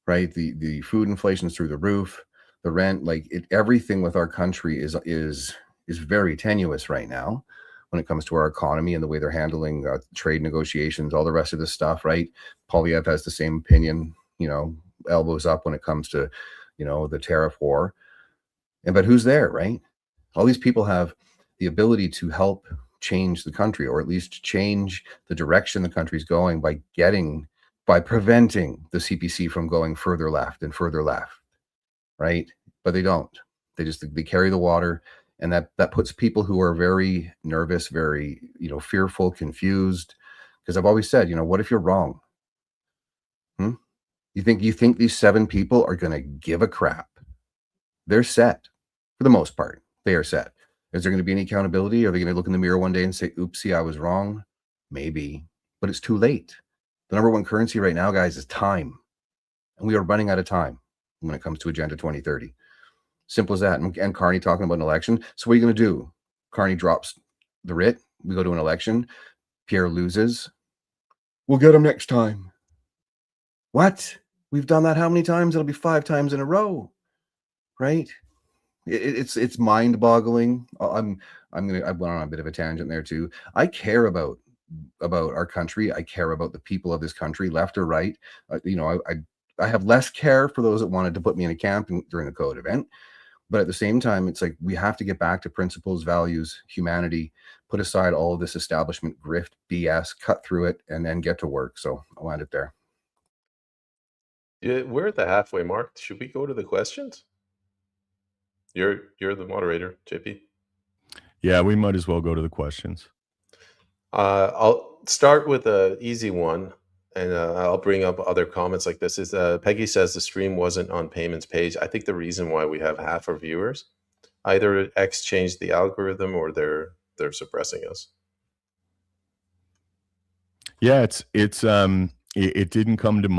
right? The food inflation is through the roof, the rent, everything with our country is very tenuous right now when it comes to our economy and the way they're handling trade negotiations, all the rest of this stuff, right? Poilievre has the same opinion, elbows up when it comes to, the tariff war. But who's there, right? All these people have the ability to help change the country, or at least change the direction the country's going by preventing the CPC from going further left and further left, right? But they don't. They carry the water, and that puts people who are very nervous, very, fearful, confused. Because I've always said, what if you're wrong? You think these 7 people are going to give a crap? They're set for the most part. They are set. Is there going to be any accountability? Are they going to look in the mirror one day and say, oopsie, I was wrong? Maybe, but it's too late. The number one currency right now, guys, is time. And we are running out of time when it comes to Agenda 2030. Simple as that. And Carney talking about an election. So what are you going to do? Carney drops the writ. We go to an election. Pierre loses. We'll get him next time. What? We've done that how many times? It'll be 5 times in a row, right? It's mind-boggling. I went on a bit of a tangent there too. I care about our country. I care about the people of this country, left or right. I have less care for those that wanted to put me in a camp during the COVID event. But at the same time, it's like we have to get back to principles, values, humanity, put aside all of this establishment grift, BS, cut through it, and then get to work. So I'll land it there. Yeah, we're at the halfway mark. Should we go to the questions? You're the moderator, JP. Yeah, we might as well go to the questions. I'll start with an easy one, and I'll bring up other comments like this. Is Peggy says the stream wasn't on Peyman's page. I think the reason why we have half our viewers, either X changed the algorithm or they're suppressing us. Yeah, it didn't come to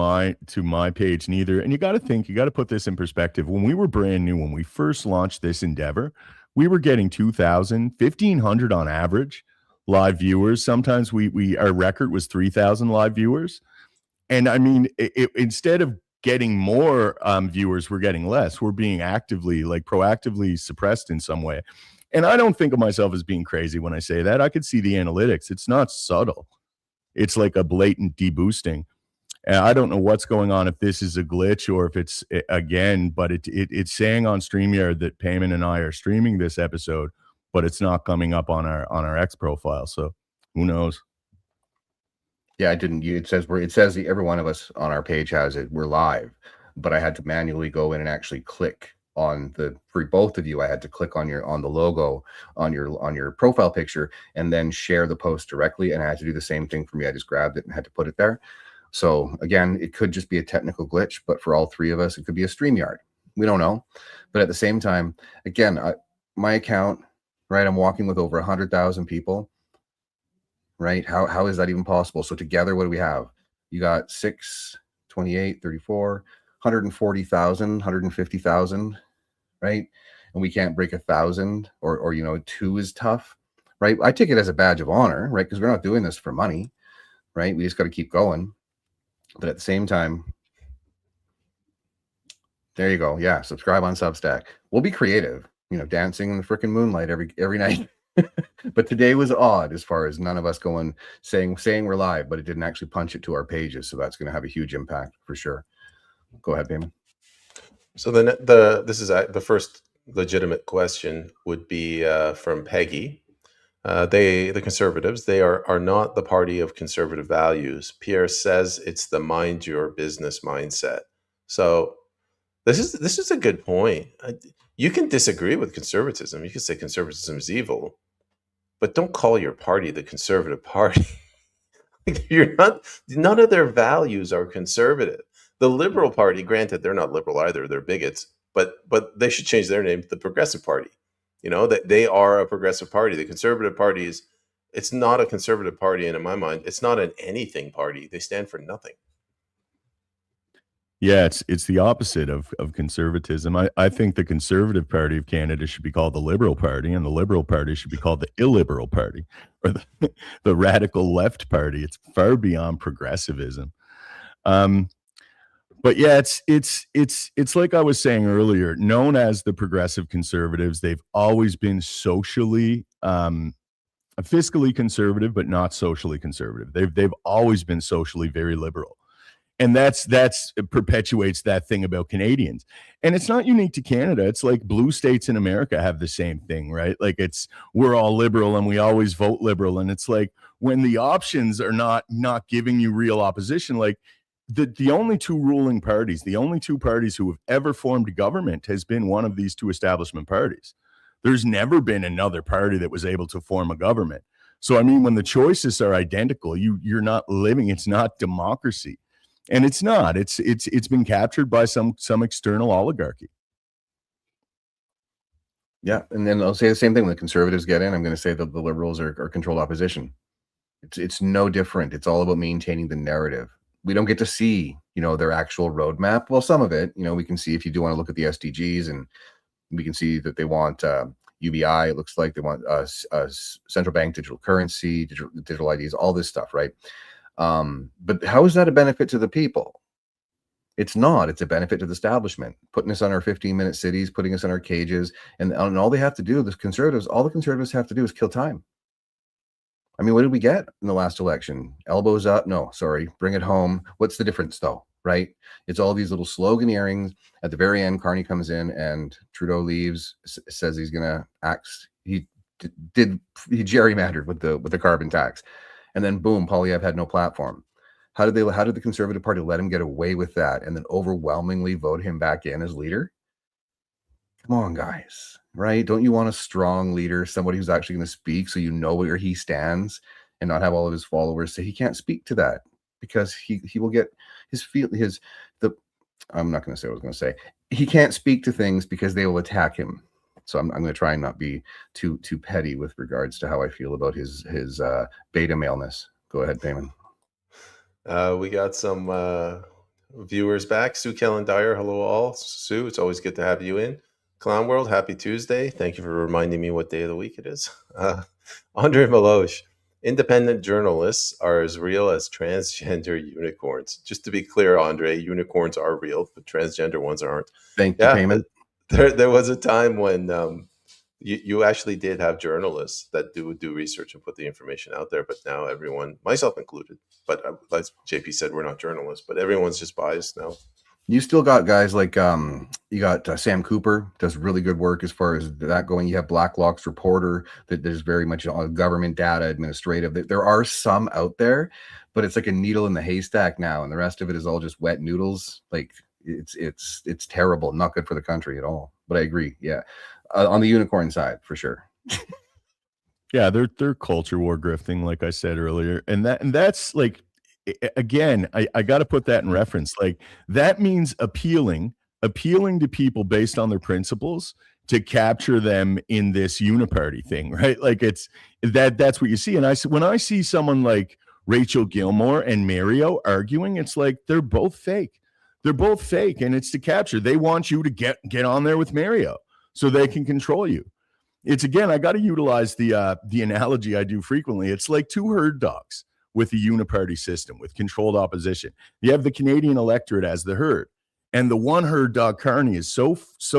my page neither. And you got to put this in perspective. When we were brand new, when we first launched this endeavor, we were getting 2,000, 1,500 on average live viewers. Sometimes our record was 3,000 live viewers. And I mean, instead of getting more viewers, we're getting less. We're being proactively suppressed in some way. And I don't think of myself as being crazy when I say that. I could see the analytics. It's not subtle. It's like a blatant deboosting. And I don't know what's going on, if this is a glitch or if it's again, but it's saying on StreamYard that Peyman and I are streaming this episode, but it's not coming up on our X profile. So who knows? Yeah, it says every one of us on our page has it. We're live, but I had to manually go in and actually click on for both of you. I had to click on the logo on your profile picture and then share the post directly. And I had to do the same thing for me. I just grabbed it and had to put it there. So again, it could just be a technical glitch, but for all 3 of us, it could be a StreamYard. We don't know. But at the same time, again, my account, right? I'm walking with over 100,000 people, right? How is that even possible? So together, what do we have? You got 6, 28, 34, 140,000, 150,000, right? And we can't break 1,000 or 2 is tough, right? I take it as a badge of honor, right? Because we're not doing this for money, right? We just got to keep going. But at the same time, there you go. Yeah, subscribe on Substack. We'll be creative, dancing in the freaking moonlight every night. But today was odd as far as none of us saying we're live, but it didn't actually punch it to our pages. So that's going to have a huge impact for sure. Go ahead, Peyman. So this is the first legitimate question would be from Peggy. The conservatives, they are not the party of conservative values. Pierre says it's the mind your business mindset. So this is a good point. You can disagree with conservatism. You can say conservatism is evil, but don't call your party the conservative party. None of their values are conservative. The Liberal Party, granted, they're not liberal either, they're bigots, but they should change their name to the Progressive Party. That they are a progressive party. The Conservative Party it's not a conservative party, and in my mind, it's not an anything party. They stand for nothing. Yeah, it's the opposite of conservatism. I think the Conservative Party of Canada should be called the Liberal Party, and the Liberal Party should be called the illiberal party, or the radical left party. It's far beyond progressivism. But yeah, it's like I was saying earlier, known as the progressive conservatives. They've always been socially, fiscally conservative, but not socially conservative. They've always been socially very liberal. And that's it perpetuates that thing about Canadians. And it's not unique to Canada. It's like blue states in America have the same thing, right? Like we're all liberal and we always vote liberal. And it's like when the options are not giving you real opposition, like the only two ruling parties, the only two parties who have ever formed a government has been one of these two establishment parties. There's never been another party that was able to form a government. So, I mean, when the choices are identical, you're not living, it's not democracy. And it's not. It's been captured by some external oligarchy. Yeah, and then I'll say the same thing when the conservatives get in. I'm going to say that the liberals are controlled opposition. It's no different. It's all about maintaining the narrative. We don't get to see, their actual roadmap. Well, some of it, we can see if you do want to look at the SDGs, and we can see that they want UBI. It looks like they want central bank digital currency, digital IDs, all this stuff, right? But how is that a benefit to the people? It's not. It's a benefit to the establishment, putting us on our 15-minute cities, putting us in our cages, and all they have to do, all the conservatives have to do is kill time. I mean, what did we get in the last election? Elbows up? No, sorry. Bring it home. What's the difference, though? Right? It's all these little sloganeerings. At the very end, Carney comes in and Trudeau leaves, says he's going to act. He gerrymandered with the carbon tax, and then boom, Poilievre had no platform. How did the Conservative Party let him get away with that and then overwhelmingly vote him back in as leader? Come on, guys, right? Don't you want a strong leader, somebody who's actually going to speak so you know where he stands, and not have all of his followers say he can't speak to that because he will get I'm not going to say what I was going to say. He can't speak to things because they will attack him. So I'm going to try and not be too petty with regards to how I feel about his beta maleness. Go ahead, Peyman. We got some viewers back. Sue Kellen Dyer, hello all. Sue, it's always good to have you in. Clown World, happy Tuesday. Thank you for reminding me what day of the week it is. Andre Maloche, independent journalists are as real as transgender unicorns. Just to be clear, Andre, unicorns are real, but transgender ones aren't. Thank you, Peyman. There was a time when you actually did have journalists that do research and put the information out there, but now everyone, myself included, but as JP said, we're not journalists, but everyone's just biased now. You still got guys like you got Sam Cooper does really good work as far as that going. You have Blacklock's reporter that there's very much government data administrative. There are some out there, but it's like a needle in the haystack now, and the rest of it is all just wet noodles. Like it's terrible, not good for the country at all. But I agree, yeah, on the unicorn side for sure. Yeah, they're culture war grifting, like I said earlier, and that's like, again, I got to put that in reference. Like that means appealing to people based on their principles to capture them in this uniparty thing, right? Like that's what you see. And when I see someone like Rachel Gilmore and Mario arguing, it's like they're both fake. They're both fake, and it's to capture. They want you to get on there with Mario so they can control you. It's, again, I got to utilize the analogy I do frequently. It's like two herd dogs with a uniparty system with controlled opposition. You have the Canadian electorate as the herd, and the one herd dog Carney is so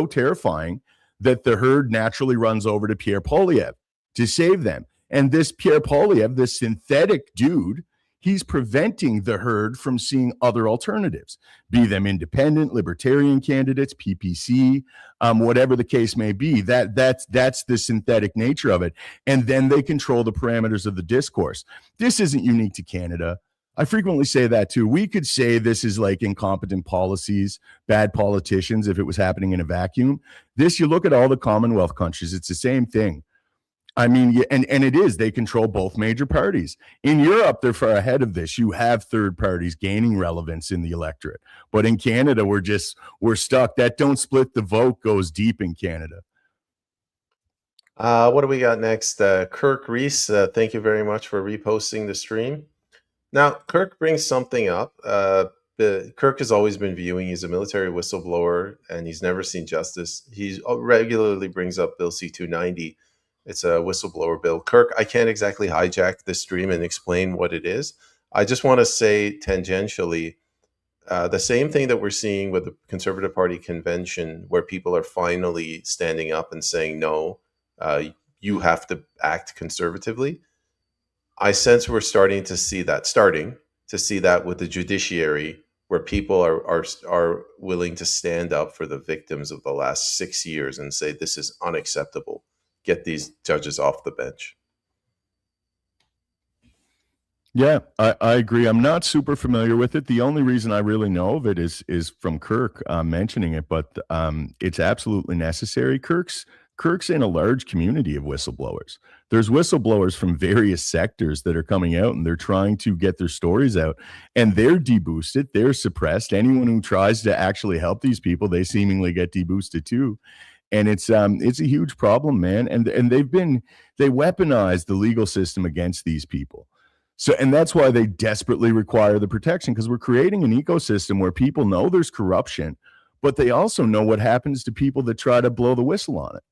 terrifying that the herd naturally runs over to Pierre Poilievre to save them. And this Pierre Poilievre, this synthetic dude, he's preventing the herd from seeing other alternatives, be them independent, libertarian candidates, PPC, whatever the case may be. That's the synthetic nature of it. And then they control the parameters of the discourse. This isn't unique to Canada. I frequently say that too. We could say this is like incompetent policies, bad politicians, if it was happening in a vacuum. You look at all the Commonwealth countries, it's the same thing. I mean, and it is, they control both major parties. In Europe, they're far ahead of this. You have third parties gaining relevance in the electorate. But in Canada, we're stuck. That don't split the vote goes deep in Canada. What do we got next? Kirk Reese, thank you very much for reposting the stream. Now, Kirk brings something up. Kirk has always been viewing, he's a military whistleblower, and he's never seen justice. He regularly brings up Bill C-290. It's a whistleblower bill. Kirk, I can't exactly hijack this stream and explain what it is. I just want to say tangentially, the same thing that we're seeing with the Conservative Party convention, where people are finally standing up and saying, no, you have to act conservatively. I sense we're starting to see that with the judiciary where people are willing to stand up for the victims of the last 6 years and say this is unacceptable. Get these judges off the bench. Yeah, I agree. I'm not super familiar with it. The only reason I really know of it is from Kirk mentioning it, but it's absolutely necessary. Kirk's in a large community of whistleblowers. There's whistleblowers from various sectors that are coming out, and they're trying to get their stories out, and they're deboosted, they're suppressed. Anyone who tries to actually help these people, they seemingly get deboosted too. And it's a huge problem, man. And they weaponize the legal system against these people. So, and that's why they desperately require the protection, because we're creating an ecosystem where people know there's corruption, but they also know what happens to people that try to blow the whistle on it.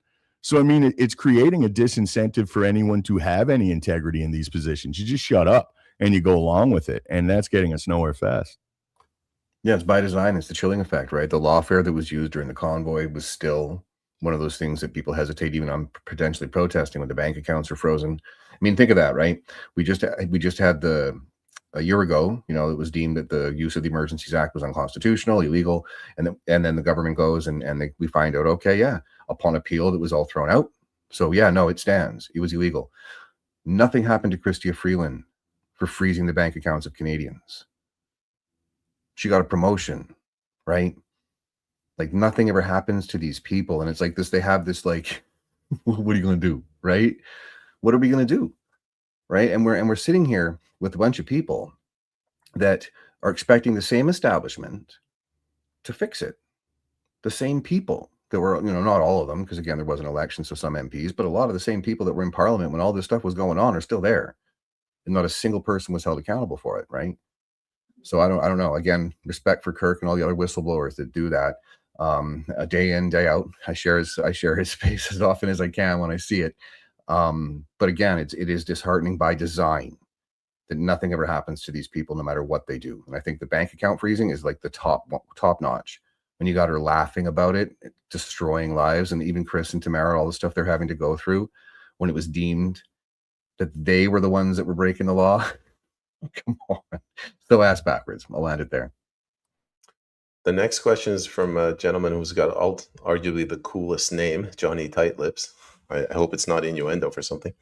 So, I mean, it's creating a disincentive for anyone to have any integrity in these positions. You just shut up and you go along with it. And that's getting us nowhere fast. Yeah, it's by design. It's the chilling effect, right? The lawfare that was used during the convoy was still one of those things that people hesitate even on potentially protesting when the bank accounts are frozen. I mean, think of that, right? We just had a year ago, it was deemed that the use of the Emergencies Act was unconstitutional, illegal, and then the government goes and we find out, okay, yeah, upon appeal, it was all thrown out. So yeah, no, it stands. It was illegal. Nothing happened to Chrystia Freeland for freezing the bank accounts of Canadians. She got a promotion, right? Like nothing ever happens to these people. And it's like this, they have this like, what are you going to do? Right? What are we going to do? Right? And we're sitting here with a bunch of people that are expecting the same establishment to fix it. The same people that were, not all of them, because again, there was an election, so some MPs, but a lot of the same people that were in Parliament when all this stuff was going on are still there. And not a single person was held accountable for it, right? So I don't know. Again, respect for Kirk and all the other whistleblowers that do that. A day in, day out. I share his space as often as I can when I see it. But again, it is disheartening by design that nothing ever happens to these people, no matter what they do. And I think the bank account freezing is like the top notch. When you got her laughing about it, destroying lives, and even Kris and Tamara, all the stuff they're having to go through when it was deemed that they were the ones that were breaking the law. Come on. So ass backwards. I'll land it there. The next question is from a gentleman who's got arguably the coolest name, Johnny Tightlips. I hope it's not innuendo for something.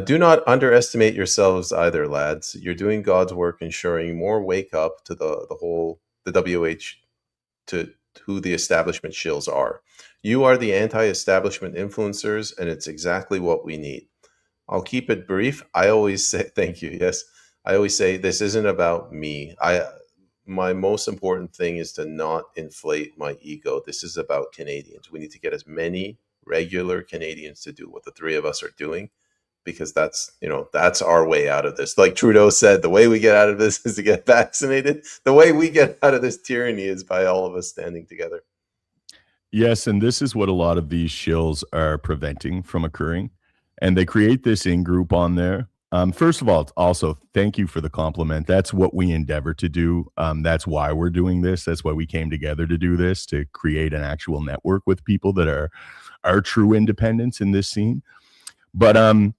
Do not underestimate yourselves either, lads. You're doing God's work, ensuring more wake up to the WH, to who the establishment shills are. You are the anti-establishment influencers, and it's exactly what we need. I'll keep it brief. I always say, thank you. Yes. I always say this isn't about me. My most important thing is to not inflate my ego. This is about Canadians. We need to get as many regular Canadians to do what the three of us are doing, because that's our way out of this. Like Trudeau said, the way we get out of this is to get vaccinated. The way we get out of this tyranny is by all of us standing together. Yes, and this is what a lot of these shills are preventing from occurring. And they create this in-group on there. First of all, also, thank you for the compliment. That's what we endeavor to do. That's why we're doing this. That's why we came together to do this, to create an actual network with people that are true independents in this scene. But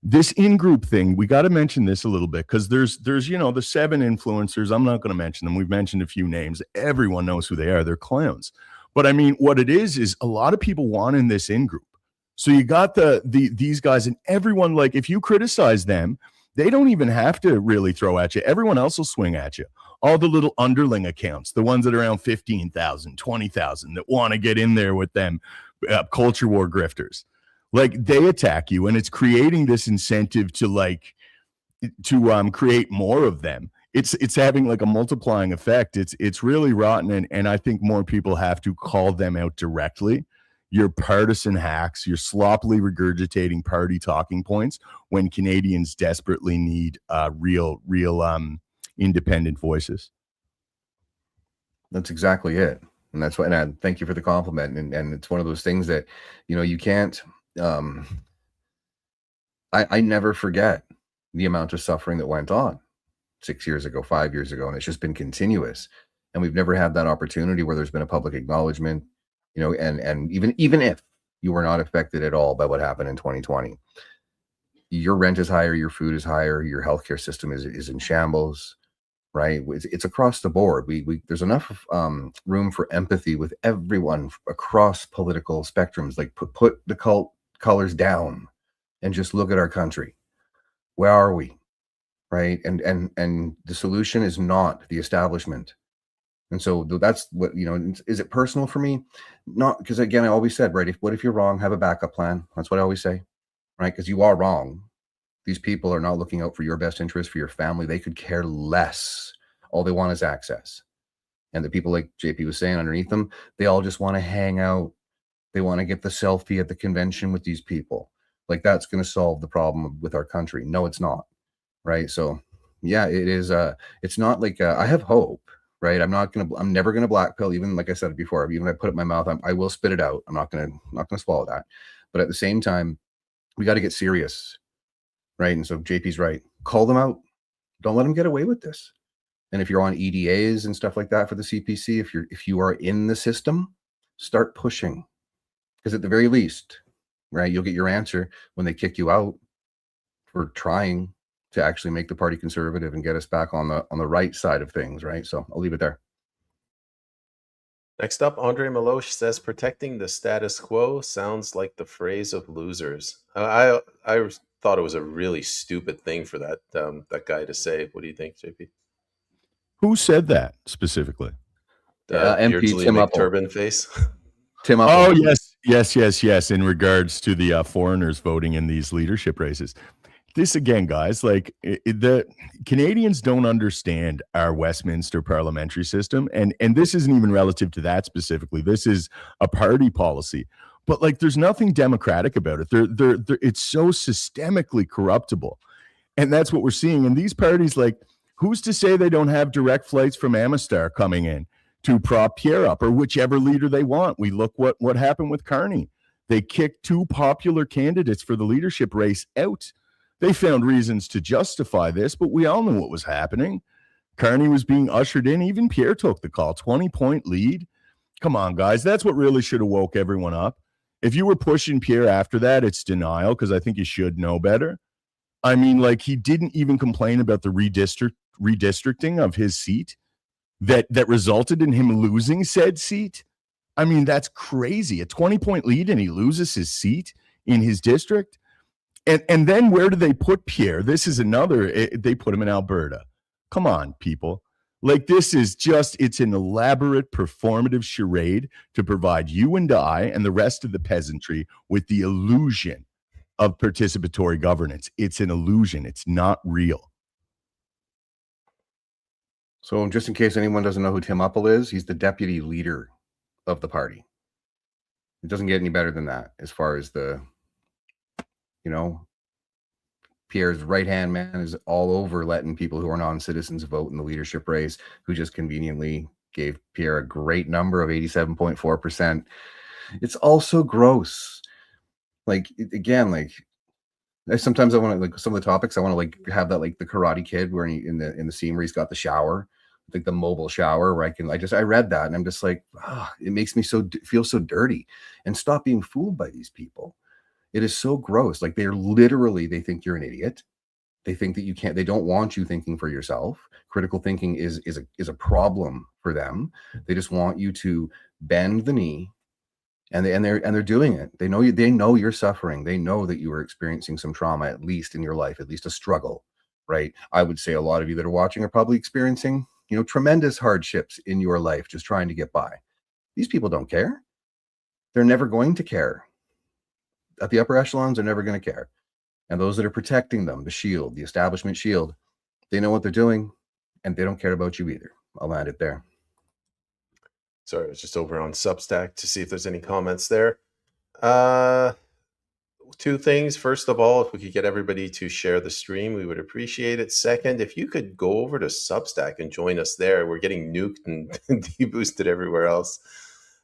this in-group thing, we got to mention this a little bit, because there's the 7 influencers. I'm not going to mention them. We've mentioned a few names. Everyone knows who they are. They're clowns. But I mean, what it is a lot of people want in this in-group. So you got these guys, and everyone, like, if you criticize them, they don't even have to really throw at you. Everyone else will swing at you. All the little underling accounts, the ones that are around 15,000, 20,000 that want to get in there with them, culture war grifters, like, they attack you, and it's creating this incentive to create more of them. It's having like a multiplying effect. It's really rotten, and I think more people have to call them out directly. Your partisan hacks, your sloppily regurgitating party talking points when Canadians desperately need real independent voices. That's exactly it. And that's what, and I thank you for the compliment. And it's one of those things that, you can't, I never forget the amount of suffering that went on 6 years ago, 5 years ago, and it's just been continuous. And we've never had that opportunity where there's been a public acknowledgement, and even if you were not affected at all by what happened in 2020, your rent is higher, your food is higher, your healthcare system is in shambles, right? It's across the board. There's enough room for empathy with everyone across political spectrums. Like put the colors down and just look at our country. Where are we? Right? And the solution is not the establishment. And so that's what, is it personal for me? Not, because again, I always said, right, what if you're wrong, have a backup plan. That's what I always say, right? Because you are wrong. These people are not looking out for your best interest, for your family. They could care less. All they want is access. And the people, like JP was saying, underneath them, they all just want to hang out. They want to get the selfie at the convention with these people. Like, that's going to solve the problem with our country. No, it's not. Right. So yeah, it is. It's not like I have hope. Right. I'm never going to black pill. Even like I said before, even if I put it in my mouth, I will spit it out. I'm not going to swallow that. But at the same time, we got to get serious. Right. And so JP's right. Call them out. Don't let them get away with this. And if you're on EDAs and stuff like that for the CPC, if you are in the system, start pushing. Because at the very least, right, you'll get your answer when they kick you out for trying to actually make the party conservative and get us back on the right side of things, right? So I'll leave it there. Next up, Andre Maloche says, protecting the status quo sounds like the phrase of losers. I thought it was a really stupid thing for that guy to say. What do you think, JP? Who said that specifically? MP Tim Turban face. Tim Uppel. Oh, yes. In regards to the foreigners voting in these leadership races. This again, guys, like the Canadians don't understand our Westminster parliamentary system. And this isn't even relative to that specifically. This is a party policy. But like, there's nothing democratic about it. It's so systemically corruptible. And that's what we're seeing. And these parties, like, who's to say they don't have direct flights from Amistar coming in to prop Pierre up or whichever leader they want? We look what happened with Carney. They kicked two popular candidates for the leadership race out. They found reasons to justify this, but we all knew what was happening. Carney was being ushered in. Even Pierre took the call. 20-point lead. Come on, guys. That's what really should have woke everyone up. If you were pushing Pierre after that, it's denial, because I think you should know better. I mean, like, he didn't even complain about the redistricting of his seat that resulted in him losing said seat. I mean, that's crazy. A 20-point lead and he loses his seat in his district. And then where do they put Pierre? This is they put him in Alberta. Come on, people. Like, this is it's an elaborate performative charade to provide you and I and the rest of the peasantry with the illusion of participatory governance. It's an illusion. It's not real. So just in case anyone doesn't know who Tim Uppel is, he's the deputy leader of the party. It doesn't get any better than that as far as Pierre's right-hand man is all over letting people who are non-citizens vote in the leadership race, who just conveniently gave Pierre a great number of 87.4%. It's also gross. Like, again, like, sometimes I want to, like, some of the topics I want to, like, have that, like, the Karate Kid where in the scene where he's got the shower, like the mobile shower, where I read that and I'm just like, it makes me feel so dirty. And stop being fooled by these people. It is so gross. Like, they think you're an idiot. They think that they don't want you thinking for yourself. Critical thinking is a problem for them. They just want you to bend the knee, and they're doing it. They know you're suffering. They know that you are experiencing some trauma, at least in your life, at least a struggle, right? I would say a lot of you that are watching are probably experiencing, tremendous hardships in your life, just trying to get by. These people don't care. They're never going to care. At the upper echelons, they're never going to care. And those that are protecting them, the establishment shield, they know what they're doing, and they don't care about you either. I'll land it there. Sorry, I was just over on Substack to see if there's any comments there. Two things. First of all, if we could get everybody to share the stream, we would appreciate it. Second, if you could go over to Substack and join us there. We're getting nuked and deboosted everywhere else.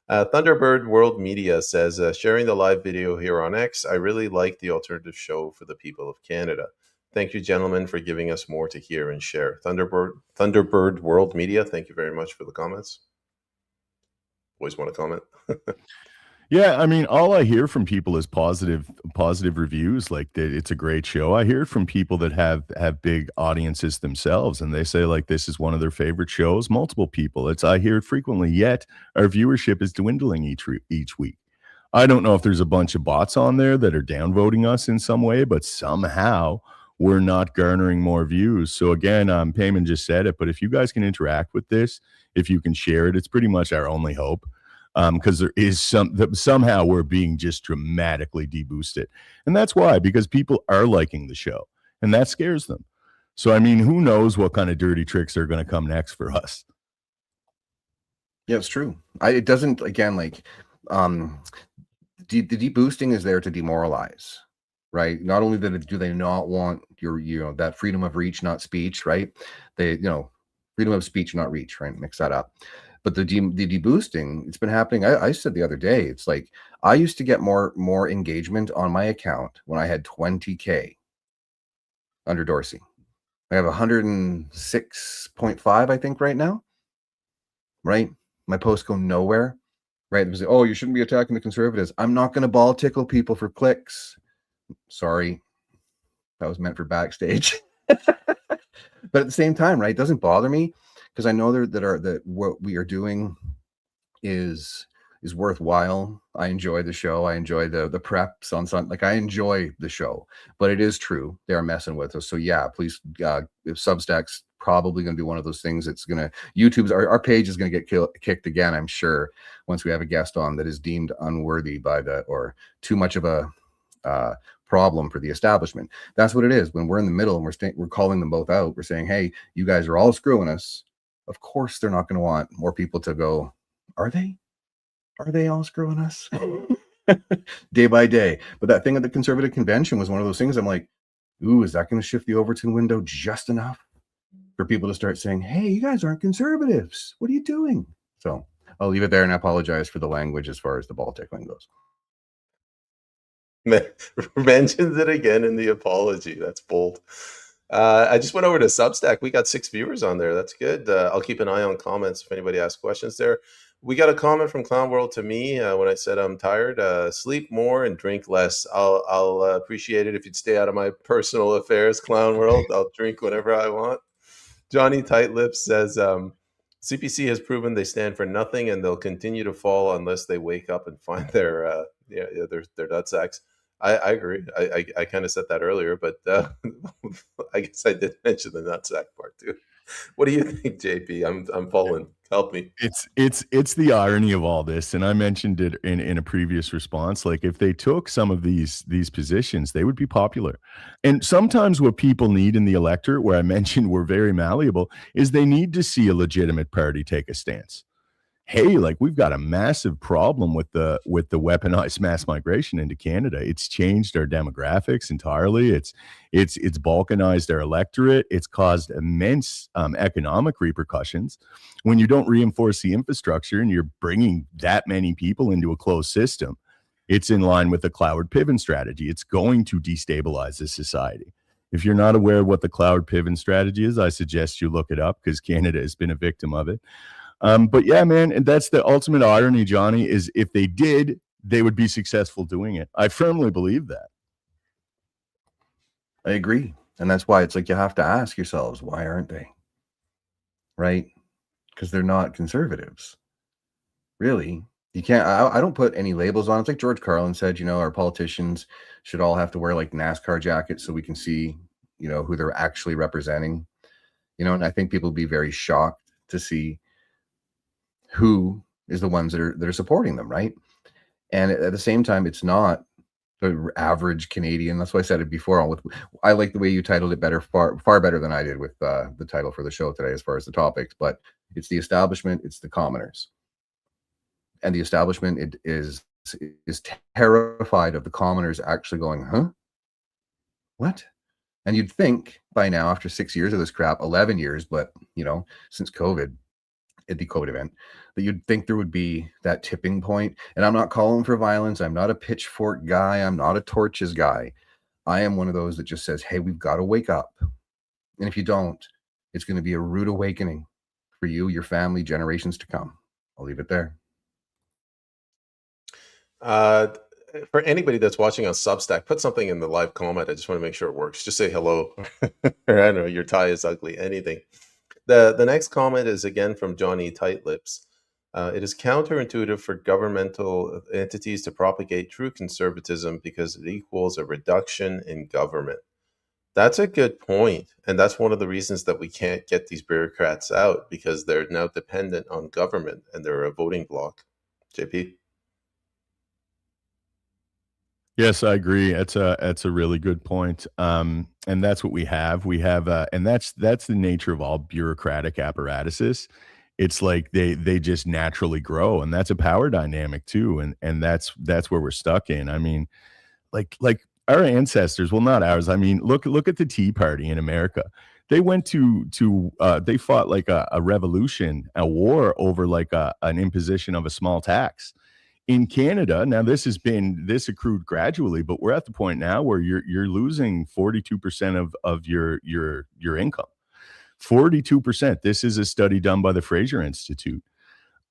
Thunderbird World Media says, sharing the live video here on X, I really like the alternative show for the people of Canada. Thank you, gentlemen, for giving us more to hear and share. Thunderbird World Media, thank you very much for the comments. Always want to comment. Yeah, I mean, all I hear from people is positive reviews, like that it's a great show. I hear from people that have big audiences themselves, and they say like this is one of their favorite shows. Multiple people, it's I hear it frequently. Yet our viewership is dwindling each week. I don't know if there's a bunch of bots on there that are downvoting us in some way, but somehow we're not garnering more views. So again, Peyman just said it, but if you guys can interact with this, if you can share it, it's pretty much our only hope. Because there is somehow we're being just dramatically deboosted, and that's why, because people are liking the show, and that scares them. So I mean, who knows what kind of dirty tricks are going to come next for us? Yeah, it's true. It doesn't, again, like, the deboosting is there to demoralize, right? Not only do they not want your that freedom of reach, not speech, right? They, freedom of speech, not reach, right? Mix that up. But the deboosting, it's been happening. I said the other day, it's like I used to get more engagement on my account when I had 20K under Dorsey. I have 106.5, I think, right now. Right? My posts go nowhere. Right? It was, oh, you shouldn't be attacking the conservatives. I'm not going to ball tickle people for clicks. Sorry. That was meant for backstage. But at the same time, right, it doesn't bother me because I know that what we are doing is worthwhile. I enjoy the show. I enjoy the preps on Sunday. Like, I enjoy the show, but it is true they are messing with us. So yeah, please, if Substack's probably going to be one of those things that's going to, our page is going to get kicked again, I'm sure, once we have a guest on that is deemed unworthy by or too much of a problem for the establishment. That's what it is. When we're in the middle and we're calling them both out, we're saying, hey, you guys are all screwing us. Of course they're not going to want more people to go, are they all screwing us? Day by day. But that thing at the conservative convention was one of those things I'm like, ooh, is that going to shift the Overton window just enough for people to start saying, hey, you guys aren't conservatives, what are you doing? So I'll leave it there and apologize for the language as far as the ball tickling goes. Mentions it again in the apology. That's bold. I just went over to Substack. We got 6 viewers on there. That's good. I'll keep an eye on comments if anybody asks questions there. We got a comment from Clown World to me when I said I'm tired. Sleep more and drink less. I'll appreciate it if you'd stay out of my personal affairs, Clown World. I'll drink whenever I want. Johnny Tightlips says CPC has proven they stand for nothing and they'll continue to fall unless they wake up and find their nutsacks. I agree. I kind of said that earlier, but I guess I did mention the nutsack part too. What do you think, JP? I'm falling. Help me. It's the irony of all this, and I mentioned it in a previous response. Like, if they took some of these positions, they would be popular. And sometimes what people need in the electorate, where I mentioned we're very malleable, is they need to see a legitimate party take a stance. Hey, like, we've got a massive problem with the weaponized mass migration into Canada. It's changed our demographics entirely. It's balkanized our electorate. It's caused immense economic repercussions. When you don't reinforce the infrastructure and you're bringing that many people into a closed system, it's in line with the Cloward-Piven strategy. It's going to destabilize the society. If you're not aware of what the Cloward-Piven strategy is, I suggest you look it up, because Canada has been a victim of it. But yeah, man, and that's the ultimate irony, Johnny, is if they did, they would be successful doing it. I firmly believe that. I agree. And that's why it's like, you have to ask yourselves, why aren't they? Right? Because they're not conservatives. Really. You can't, I don't put any labels on it. It's like George Carlin said, our politicians should all have to wear like NASCAR jackets so we can see, who they're actually representing. And I think people will be very shocked to see who is the ones that are supporting them, right? And at the same time, it's not the average Canadian. That's why I said it before. I like the way you titled it better, far better than I did with the title for the show today, as far as the topics. But it's the establishment, it's the commoners, and the establishment is terrified of the commoners actually going, huh? What? And you'd think by now, after 6 years of this crap, 11 years, but since COVID, at the COVID event, that you'd think there would be that tipping point. And I'm not calling for violence. I'm not a pitchfork guy. I'm not a torches guy. I am one of those that just says, hey, we've got to wake up. And if you don't, it's going to be a rude awakening for you, your family, generations to come. I'll leave it there. Uh, for anybody that's watching on Substack, put something in the live comment. I just want to make sure it works. Just say hello. Or I don't know, your tie is ugly, anything. The next comment is again from Johnny Tightlips. It is counterintuitive for governmental entities to propagate true conservatism because it equals a reduction in government. That's a good point. And that's one of the reasons that we can't get these bureaucrats out, because they're now dependent on government and they're a voting bloc. JP? Yes, I agree. That's a really good point. And that's what we have. We have, and that's the nature of all bureaucratic apparatuses. It's like they just naturally grow, and that's a power dynamic too. And that's where we're stuck in. I mean, like our ancestors, well, not ours. I mean, look at the Tea Party in America. They went they fought like a revolution, a war over like an imposition of a small tax. In Canada, now this accrued gradually, but we're at the point now where you're losing 42% of your income. 42%. This is a study done by the Fraser Institute.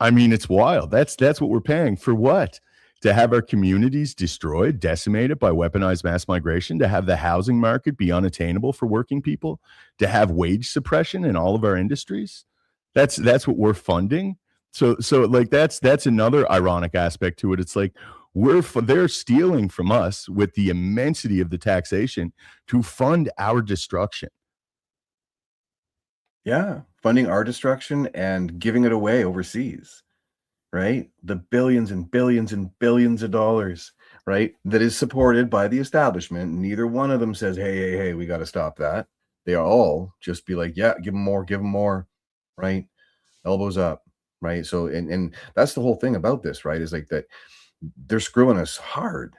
I mean, it's wild. That's what we're paying for. What? To have our communities destroyed, decimated by weaponized mass migration, to have the housing market be unattainable for working people, to have wage suppression in all of our industries. That's what we're funding. So like that's another ironic aspect to it. It's like they're stealing from us with the immensity of the taxation to fund our destruction. Yeah, funding our destruction and giving it away overseas, right? The billions and billions and billions of dollars, right? That is supported by the establishment. Neither one of them says, hey, we got to stop that. They all just be like, yeah, give them more, right? Elbows up, right? So, and that's the whole thing about this, right? Is like that they're screwing us hard.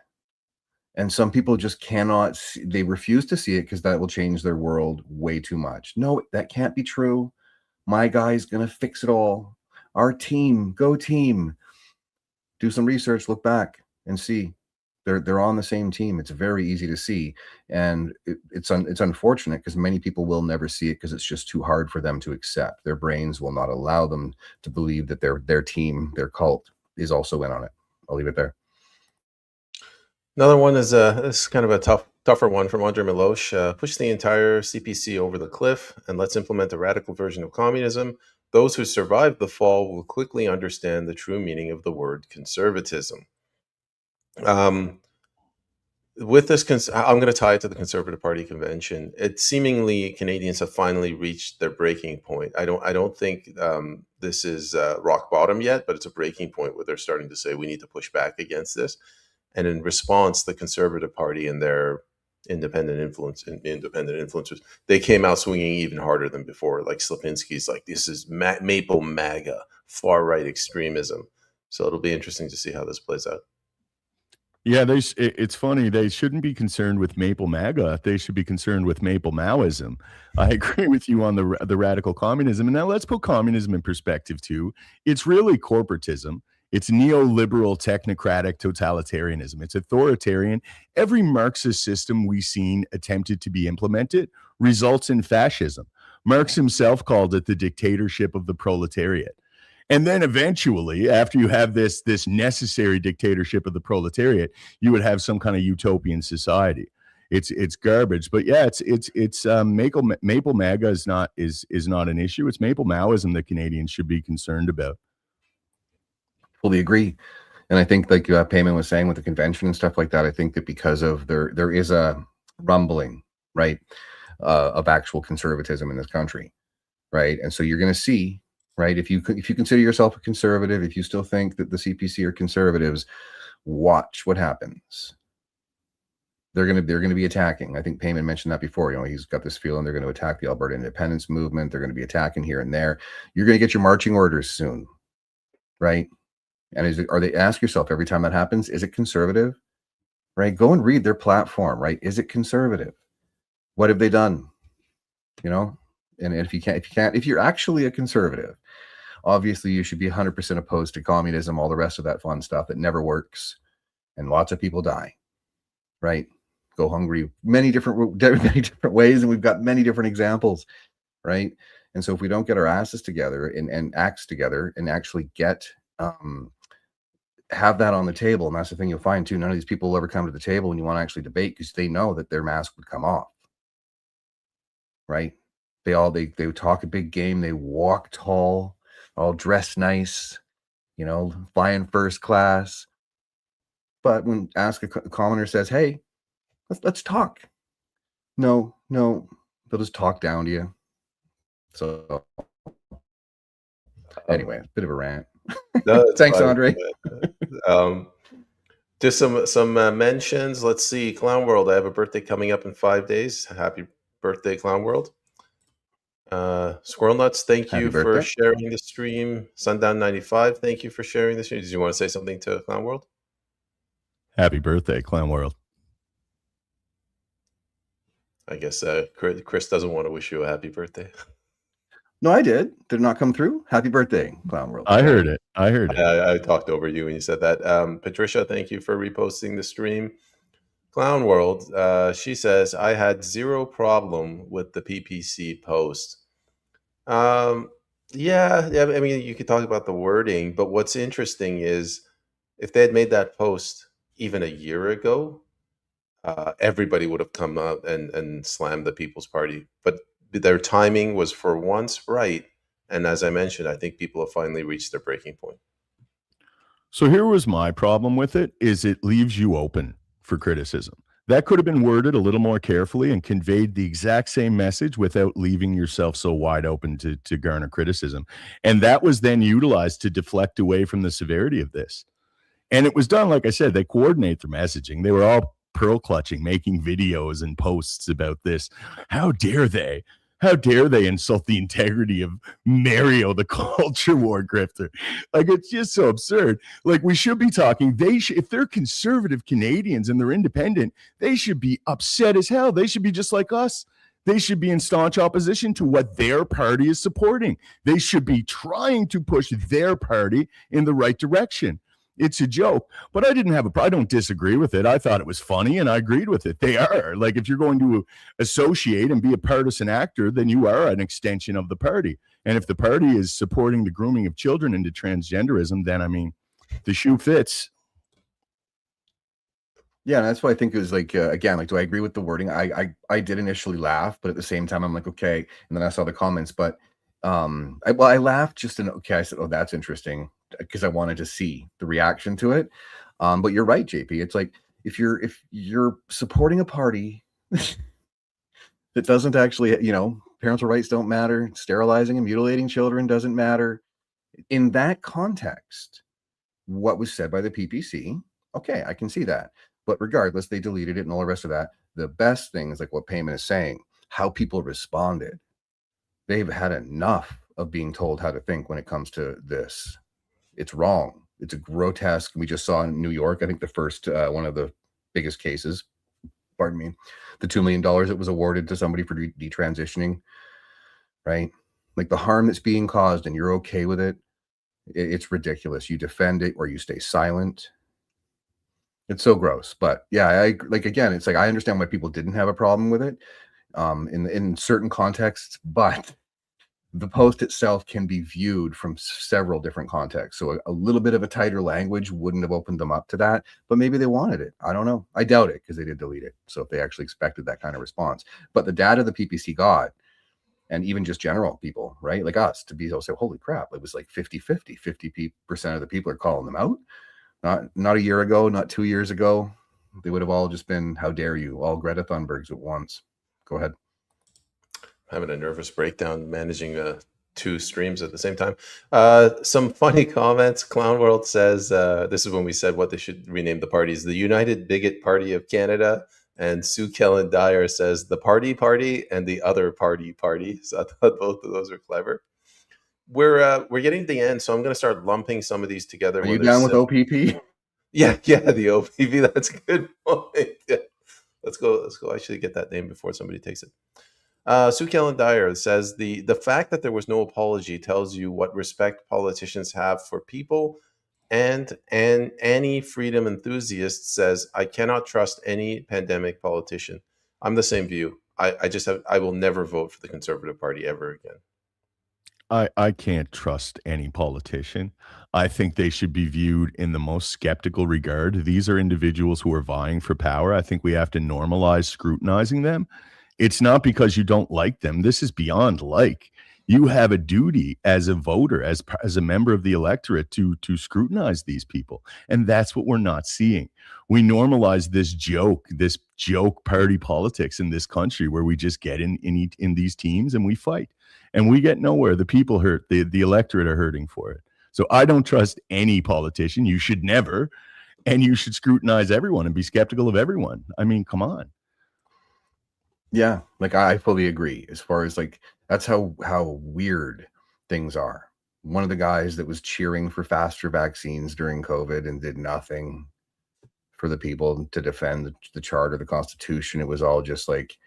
And some people just cannot see, they refuse to see it because that will change their world way too much. No, that can't be true. My guy's going to fix it all. Our team, go team. Do some research, look back and see. They're on the same team. It's very easy to see. And it's unfortunate because many people will never see it because it's just too hard for them to accept. Their brains will not allow them to believe that their team, their cult is also in on it. I'll leave it there. Another one is this is kind of a tougher one from Andre Milosh. Push the entire CPC over the cliff and let's implement a radical version of communism. Those who survive the fall will quickly understand the true meaning of the word conservatism. With this, I'm going to tie it to the Conservative Party convention. It seemingly Canadians have finally reached their breaking point. I don't think this is rock bottom yet, but it's a breaking point where they're starting to say we need to push back against this. And in response, the Conservative Party and their independent influencers, they came out swinging even harder than before. Like Slapinski's like, this is Maple MAGA, far right extremism. So it'll be interesting to see how this plays out. Yeah, it's funny. They shouldn't be concerned with Maple MAGA. They should be concerned with Maple Maoism. I agree with you on the radical communism. And now let's put communism in perspective too. It's really corporatism. It's neoliberal, technocratic totalitarianism. It's authoritarian. Every Marxist system we've seen attempted to be implemented results in fascism. Marx himself called it the dictatorship of the proletariat. And then eventually, after you have this necessary dictatorship of the proletariat, you would have some kind of utopian society. It's garbage. But yeah, it's Maple MAGA is not an issue. It's Maple Maoism that Canadians should be concerned about. Fully agree. And I think like Peyman was saying with the convention and stuff like that, I think that because of there is a rumbling, right, of actual conservatism in this country, right? And so you're going to see, right, if you consider yourself a conservative, if you still think that the CPC are conservatives, watch what happens. They're going to be attacking. I think Peyman mentioned that before. You know, he's got this feeling they're going to attack the Alberta independence movement. They're going to be attacking here and there. You're going to get your marching orders soon, right? And ask yourself every time that happens, is it conservative? Right? Go and read their platform, right? Is it conservative? What have they done? You know? And if you're actually a conservative, obviously you should be 100% opposed to communism, all the rest of that fun stuff that never works. And lots of people die, right? Go hungry, many different ways. And we've got many different examples, right? And so if we don't get our asses together and acts together and actually get have that on the table. And that's the thing you'll find too. None of these people will ever come to the table when you want to actually debate, because they know that their mask would come off. Right? They talk a big game. They walk tall, all dressed nice, flying first class. But when a commoner says, "Hey, let's talk," no, they'll just talk down to you. So anyway, bit of a rant. No, Thanks, fine. Andre. Just some mentions. Let's see. Clown World. I have a birthday coming up in 5 days. Happy birthday, Clown World. Squirrel Nuts, thank Happy you for birthday. sharing the stream. Sundown 95, thank you for sharing the stream. Did you want to say something to Clown World? Happy birthday, Clown World. I guess Kris doesn't want to wish you a happy birthday. No, I did. Did it not come through? Happy birthday, Clown World. I heard it. I talked over you when you said that. Patricia, thank you for reposting the stream. Clown World, she says, I had zero problem with the PPC post. Yeah, I mean, you could talk about the wording, but what's interesting is if they had made that post even a year ago, everybody would have come out and slammed the People's Party. But their timing was for once right. And as I mentioned, I think people have finally reached their breaking point. So here was my problem with it, is it leaves you open for criticism. That could have been worded a little more carefully and conveyed the exact same message without leaving yourself so wide open to garner criticism. And that was then utilized to deflect away from the severity of this. And it was done, like I said, they coordinate their messaging. They were all pearl clutching, making videos and posts about this. How dare they? How dare they insult the integrity of Mario, the culture war grifter? Like, it's just so absurd. Like, we should be talking, if they're conservative Canadians and they're independent, they should be upset as hell. They should be just like us. They should be in staunch opposition to what their party is supporting. They should be trying to push their party in the right direction. It's a joke, but I don't disagree with it. I thought it was funny and I agreed with it. They are like, if you're going to associate and be a partisan actor, then you are an extension of the party. And if the party is supporting the grooming of children into transgenderism, then I mean, the shoe fits. Yeah, that's why I think it was like, again, like, do I agree with the wording? I did initially laugh, but at the same time, I'm like, okay. And then I saw the comments, but I laughed just in, okay, I said, oh, that's interesting, because I wanted to see the reaction to it. But you're right, JP. It's like, if you're supporting a party that doesn't actually, parental rights don't matter, sterilizing and mutilating children doesn't matter. In that context, what was said by the PPC, okay, I can see that. But regardless, they deleted it and all the rest of that. The best thing is like what Peyman is saying, how people responded. They've had enough of being told how to think when it comes to this. It's wrong. It's a grotesque. We just saw in New York, I think the first, one of the biggest cases, pardon me, the $2 million that was awarded to somebody for detransitioning, right? Like, the harm that's being caused and you're okay with it. It's ridiculous. You defend it or you stay silent. It's so gross. But yeah, again, it's like, I understand why people didn't have a problem with it in certain contexts, but the post itself can be viewed from several different contexts. So a little bit of a tighter language wouldn't have opened them up to that, but maybe they wanted it. I don't know. I doubt it, because they did delete it. So if they actually expected that kind of response, but the data the PPC got, and even just general people, right, like us, to be able to say, holy crap, it was like 50-50. 50% of the people are calling them out. Not a year ago, not 2 years ago. They would have all just been, how dare you, all Greta Thunbergs at once. Go ahead. Having a nervous breakdown managing two streams at the same time. Some funny comments. Clown World says, this is when we said what they should rename the parties, the United Bigot Party of Canada. And Sue Kellen Dyer says the Party and the Other Party. So I thought both of those are clever. We're getting to the end, so I'm going to start lumping some of these together. Are you down with OPP? Yeah, the OPP. That's a good point. Yeah. Let's go actually get that name before somebody takes it. Sue Kellen Dyer says the fact that there was no apology tells you what respect politicians have for people. And any freedom enthusiast says, I cannot trust any pandemic politician. I'm the same view. I will never vote for the Conservative Party ever again. I can't trust any politician. I think they should be viewed in the most skeptical regard. These are individuals who are vying for power. I think we have to normalize scrutinizing them. It's not because you don't like them. This is beyond like. You have a duty as a voter, as a member of the electorate, to scrutinize these people, and that's what we're not seeing. We normalize this joke party politics in this country, where we just get in these teams and we fight, and we get nowhere. The people hurt, the electorate are hurting for it. So I don't trust any politician. You should never, and you should scrutinize everyone and be skeptical of everyone. I mean, come on. Yeah, like I fully agree. As far as like that's how weird things are. One of the guys that was cheering for faster vaccines during COVID and did nothing for the people to defend the charter, the Constitution. It was all just like,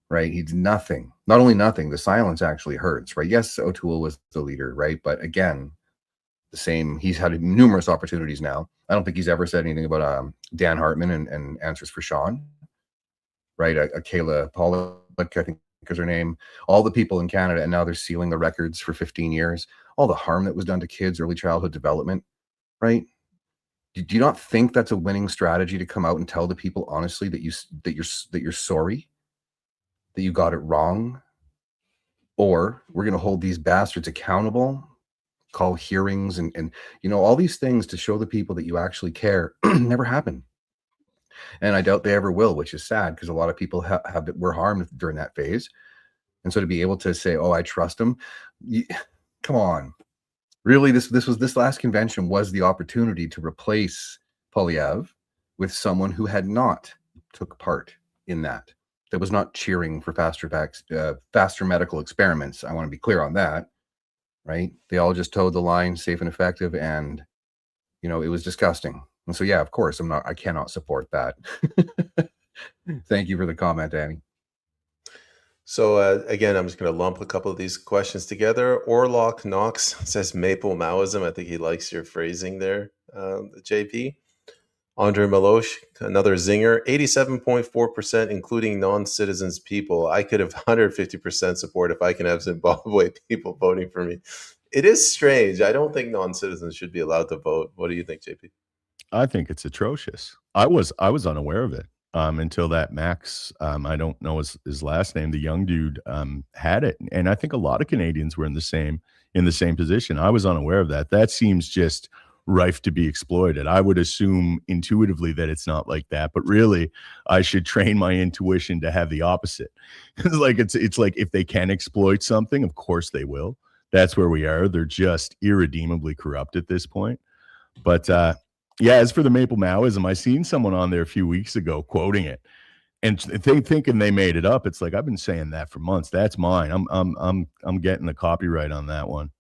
right? He did nothing. Not only nothing, the silence actually hurts, right? Yes, O'Toole was the leader, right? But again, the same. He's had numerous opportunities now. I don't think he's ever said anything about Dan Hartman and Answers for Sean. Right, Kayla Pollock, I think is her name. All the people in Canada, and now they're sealing the records for 15 years. All the harm that was done to kids' early childhood development, right? Do you not think that's a winning strategy to come out and tell the people honestly that you're sorry, that you got it wrong, or we're going to hold these bastards accountable, call hearings, and all these things to show the people that you actually care never happen. And I doubt they ever will, which is sad because a lot of people were harmed during that phase. And so to be able to say, "Oh, I trust them," come on, really? This last convention was the opportunity to replace Polyev with someone who had not took part in that was not cheering for faster medical experiments. I want to be clear on that, right? They all just towed the line, safe and effective, and it was disgusting. And so, yeah, of course, I cannot support that. Thank you for the comment, Danny. So again, I'm just going to lump a couple of these questions together. Orlock Knox says Maple Maoism. I think he likes your phrasing there, JP. Andre Malosh, another zinger, 87.4%, including non-citizens people. I could have 150% support if I can have Zimbabwe people voting for me. It is strange. I don't think non-citizens should be allowed to vote. What do you think, JP? I think it's atrocious. I was unaware of it until that Max, I don't know his last name, the young dude had it, and I think a lot of Canadians were in the same position. I was unaware of that. That seems just rife to be exploited. I would assume intuitively that it's not like that, but really, I should train my intuition to have the opposite. It's like if they can exploit something, of course they will. That's where we are. They're just irredeemably corrupt at this point. But yeah, as for the Maple Maoism, I seen someone on there a few weeks ago quoting it, and thinking they made it up. It's like, I've been saying that for months. That's mine. I'm getting the copyright on that one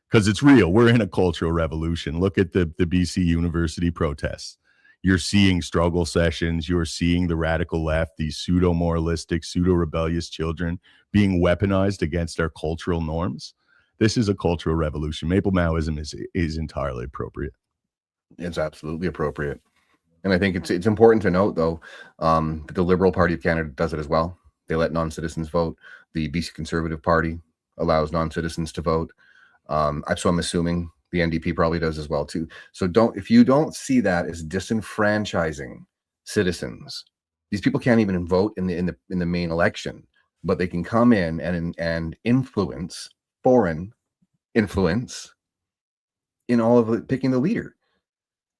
because it's real. We're in a cultural revolution. Look at the BC University protests. You're seeing struggle sessions. You're seeing the radical left, these pseudo-moralistic, pseudo-rebellious children being weaponized against our cultural norms. This is a cultural revolution. Maple Maoism is entirely appropriate. It's absolutely appropriate. And I think it's important to note, though, that the Liberal Party of Canada does it as well. They let non-citizens vote. The BC Conservative Party allows non-citizens to vote. So I'm assuming the NDP probably does as well, too. So if you don't see that as disenfranchising citizens, these people can't even vote in the main election, but they can come in and influence, foreign influence, in all of picking the leader.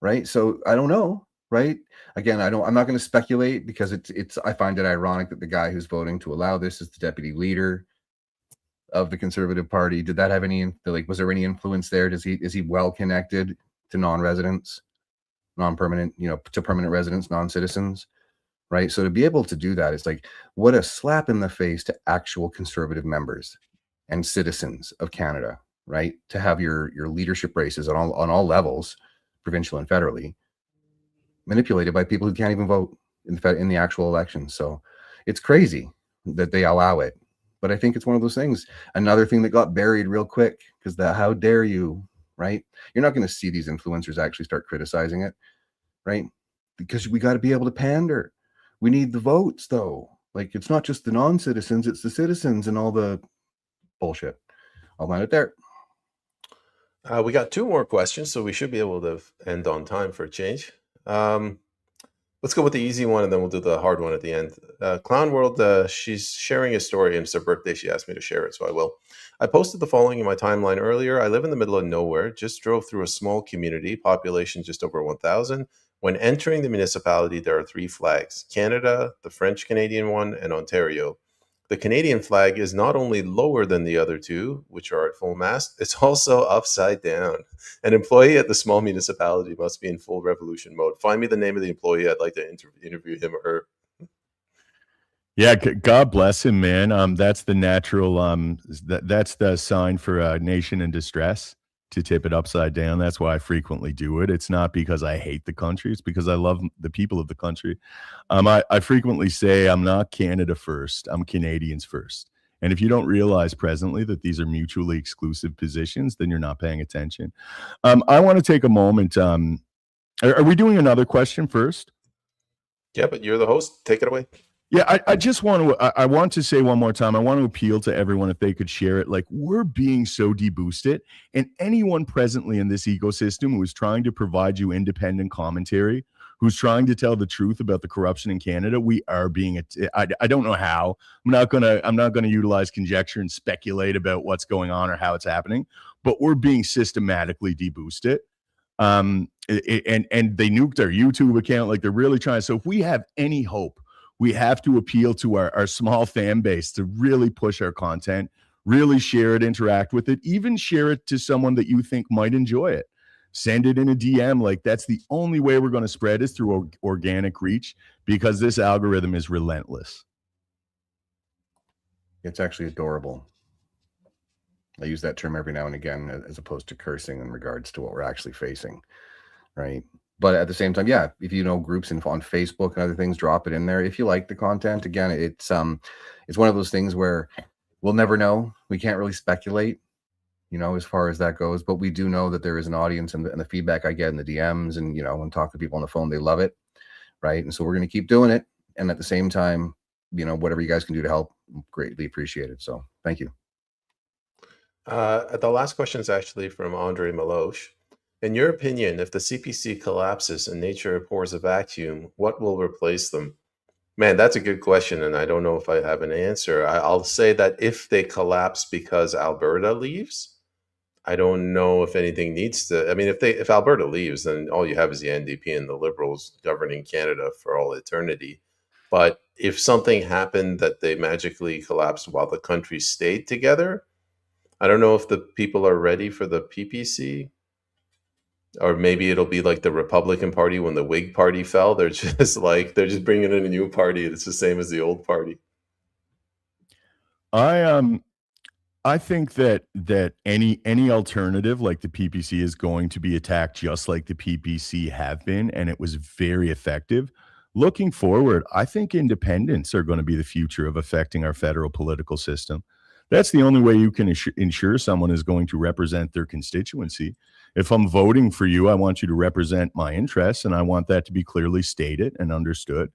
Right. So I don't know. Right. Again, I'm not going to speculate because I find it ironic that the guy who's voting to allow this is the deputy leader of the Conservative Party. Did that have was there any influence there? Is he well connected to non-residents, non-permanent, to permanent residents, non-citizens? Right. So to be able to do that, it's like, what a slap in the face to actual Conservative members and citizens of Canada. Right. To have your leadership races on all levels, provincial and federally, manipulated by people who can't even vote in the actual election. So it's crazy that they allow it. But I think it's one of those things. Another thing that got buried real quick because how dare you, right? You're not going to see these influencers actually start criticizing it, right? Because we got to be able to pander. We need the votes, though. Like, it's not just the non-citizens, it's the citizens and all the bullshit. I'll land it there. We got 2 more questions, so we should be able to end on time for a change. Let's go with the easy one, and then we'll do the hard one at the end. Clown World, she's sharing a story, and it's her birthday. She asked me to share it, so I will. I posted the following in my timeline earlier. I live in the middle of nowhere, just drove through a small community, population just over 1,000. When entering the municipality, there are 3 flags: Canada, the French-Canadian one, and Ontario. The Canadian flag is not only lower than the other 2, which are at full mast, it's also upside down. An employee at the small municipality must be in full revolution mode. Find me the name of the employee. I'd like to interview him or her. Yeah, God bless him, man. That's the natural. That's the sign for a nation in distress, to tip it upside down. That's why I frequently do it. It's not because I hate the country. It's because I love the people of the country. I frequently say I'm not Canada first. I'm Canadians first. And if you don't realize presently that these are mutually exclusive positions, then you're not paying attention. I want to take a moment. Are we doing another question first? Yeah, but you're the host. Take it away. Yeah, I just want to. I want to say one more time. I want to appeal to everyone if they could share it. Like, we're being so deboosted, and anyone presently in this ecosystem who is trying to provide you independent commentary, who's trying to tell the truth about the corruption in Canada, we are being. I don't know how. I'm not gonna utilize conjecture and speculate about what's going on or how it's happening, but we're being systematically deboosted. And they nuked our YouTube account. Like, they're really trying. So if we have any hope, we have to appeal to our small fan base to really push our content, really share it, interact with it, even share it to someone that you think might enjoy it. Send it in a DM. Like, that's the only way we're going to spread is through organic reach, because this algorithm is relentless. It's actually adorable. I use that term every now and again, as opposed to cursing in regards to what we're actually facing, right? But at the same time, yeah, if you know groups on Facebook and other things, drop it in there. If you like the content, again, it's one of those things where we'll never know. We can't really speculate, as far as that goes. But we do know that there is an audience, and the feedback I get in the DMs, and when talk to people on the phone, they love it, right? And so we're going to keep doing it. And at the same time, whatever you guys can do to help, greatly appreciated. So thank you. The last question is actually from Andre Maloche. In your opinion, if the CPC collapses and nature abhors a vacuum, what will replace them? Man, that's a good question, and I don't know if I have an answer. I'll say that if they collapse because Alberta leaves, I don't know if anything needs to. I mean, if Alberta leaves, then all you have is the NDP and the Liberals governing Canada for all eternity. But if something happened that they magically collapsed while the country stayed together, I don't know if the people are ready for the PPC. Or maybe it'll be like the Republican Party when the Whig Party fell. They're just bringing in a new party. It's the same as the old party. I think that any alternative like the PPC is going to be attacked just like the PPC have been, and it was very effective. Looking forward, I think independents are going to be the future of affecting our federal political system. That's the only way you can ensure someone is going to represent their constituency. If I'm voting for you, I want you to represent my interests, and I want that to be clearly stated and understood.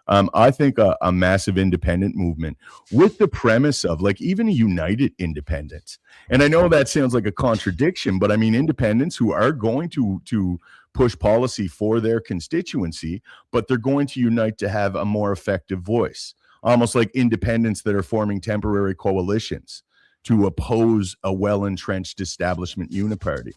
I think a massive independent movement with the premise of like even a united independence. And I know that sounds like a contradiction, but I mean independents who are going to push policy for their constituency, but they're going to unite to have a more effective voice. Almost like independents that are forming temporary coalitions to oppose a well-entrenched establishment uniparty.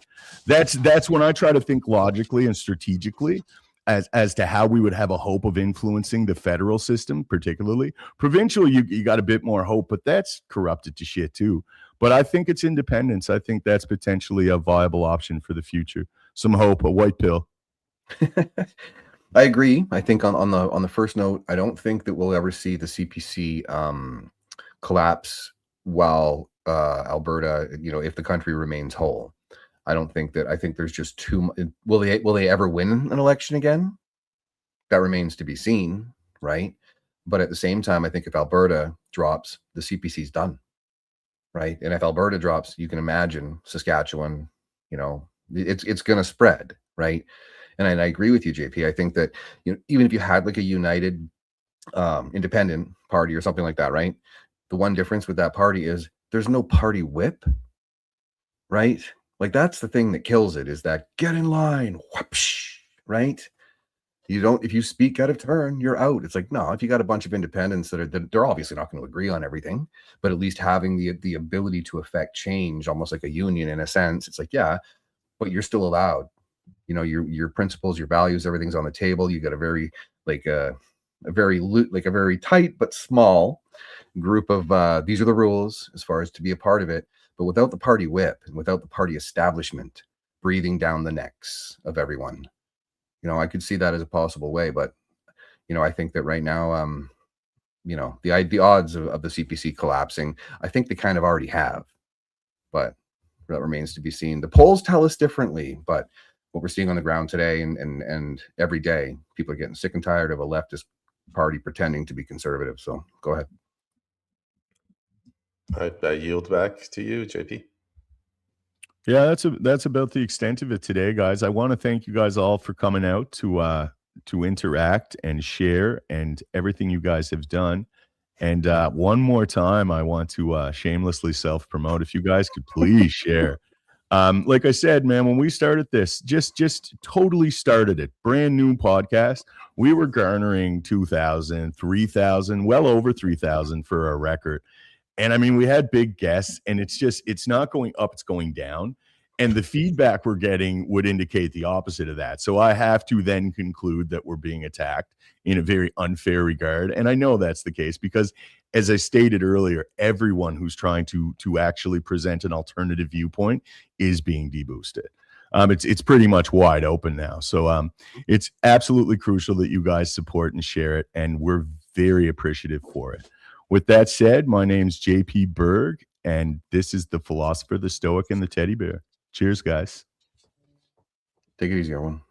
That's when I try to think logically and strategically as to how we would have a hope of influencing the federal system, particularly. Provincial, you got a bit more hope, but that's corrupted to shit too. But I think it's independence. I think that's potentially a viable option for the future. Some hope, a white pill. I agree. I think on the first note, I don't think that we'll ever see the CPC collapse while Alberta, if the country remains whole. I think there's just too much. Will they ever win an election again? That remains to be seen, right? But at the same time, I think if Alberta drops, the CPC's done, right? And if Alberta drops, you can imagine Saskatchewan, it's going to spread, right? And I agree with you, JP. I think that even if you had like a united independent party or something like that, right? The one difference with that party is there's no party whip. right? Like that's the thing that kills it, is that get in line, whoopsh, right? You don't, if you speak out of turn, you're out. It's like, no, if you got a bunch of independents that they're obviously not going to agree on everything, but at least having the ability to affect change, almost like a union in a sense. It's like, yeah, but you're still allowed. You know, your principles, your values, everything's on the table. You got a very like a very tight but small group of these are the rules as far as to be a part of it, but without the party whip and without the party establishment breathing down the necks of everyone. You know, I could see that as a possible way, but you know, I think that right now, you know, the odds of the CPC collapsing, I think they kind of already have, but that remains to be seen. The polls tell us differently, but what we're seeing on the ground today and every day, people are getting sick and tired of a leftist party pretending to be conservative. So go ahead. I yield back to you, JP. Yeah, that's about the extent of it today, guys. I want to thank you guys all for coming out to interact and share and everything you guys have done. And one more time, I want to shamelessly self-promote. If you guys could please share. Like I said, man, when we started this, just totally started it, brand new podcast, we were garnering 2,000, 3,000, well over 3,000 for our record. And I mean, we had big guests, and it's not going up, it's going down. And the feedback we're getting would indicate the opposite of that. So I have to then conclude that we're being attacked in a very unfair regard. And I know that's the case because, as I stated earlier, everyone who's trying to actually present an alternative viewpoint is being deboosted. It's pretty much wide open now. So it's absolutely crucial that you guys support and share it. And we're very appreciative for it. With that said, my name's JP Berg, and this is the Philosopher, the Stoic, and the Teddy Bear. Cheers, guys. Take it easy, everyone.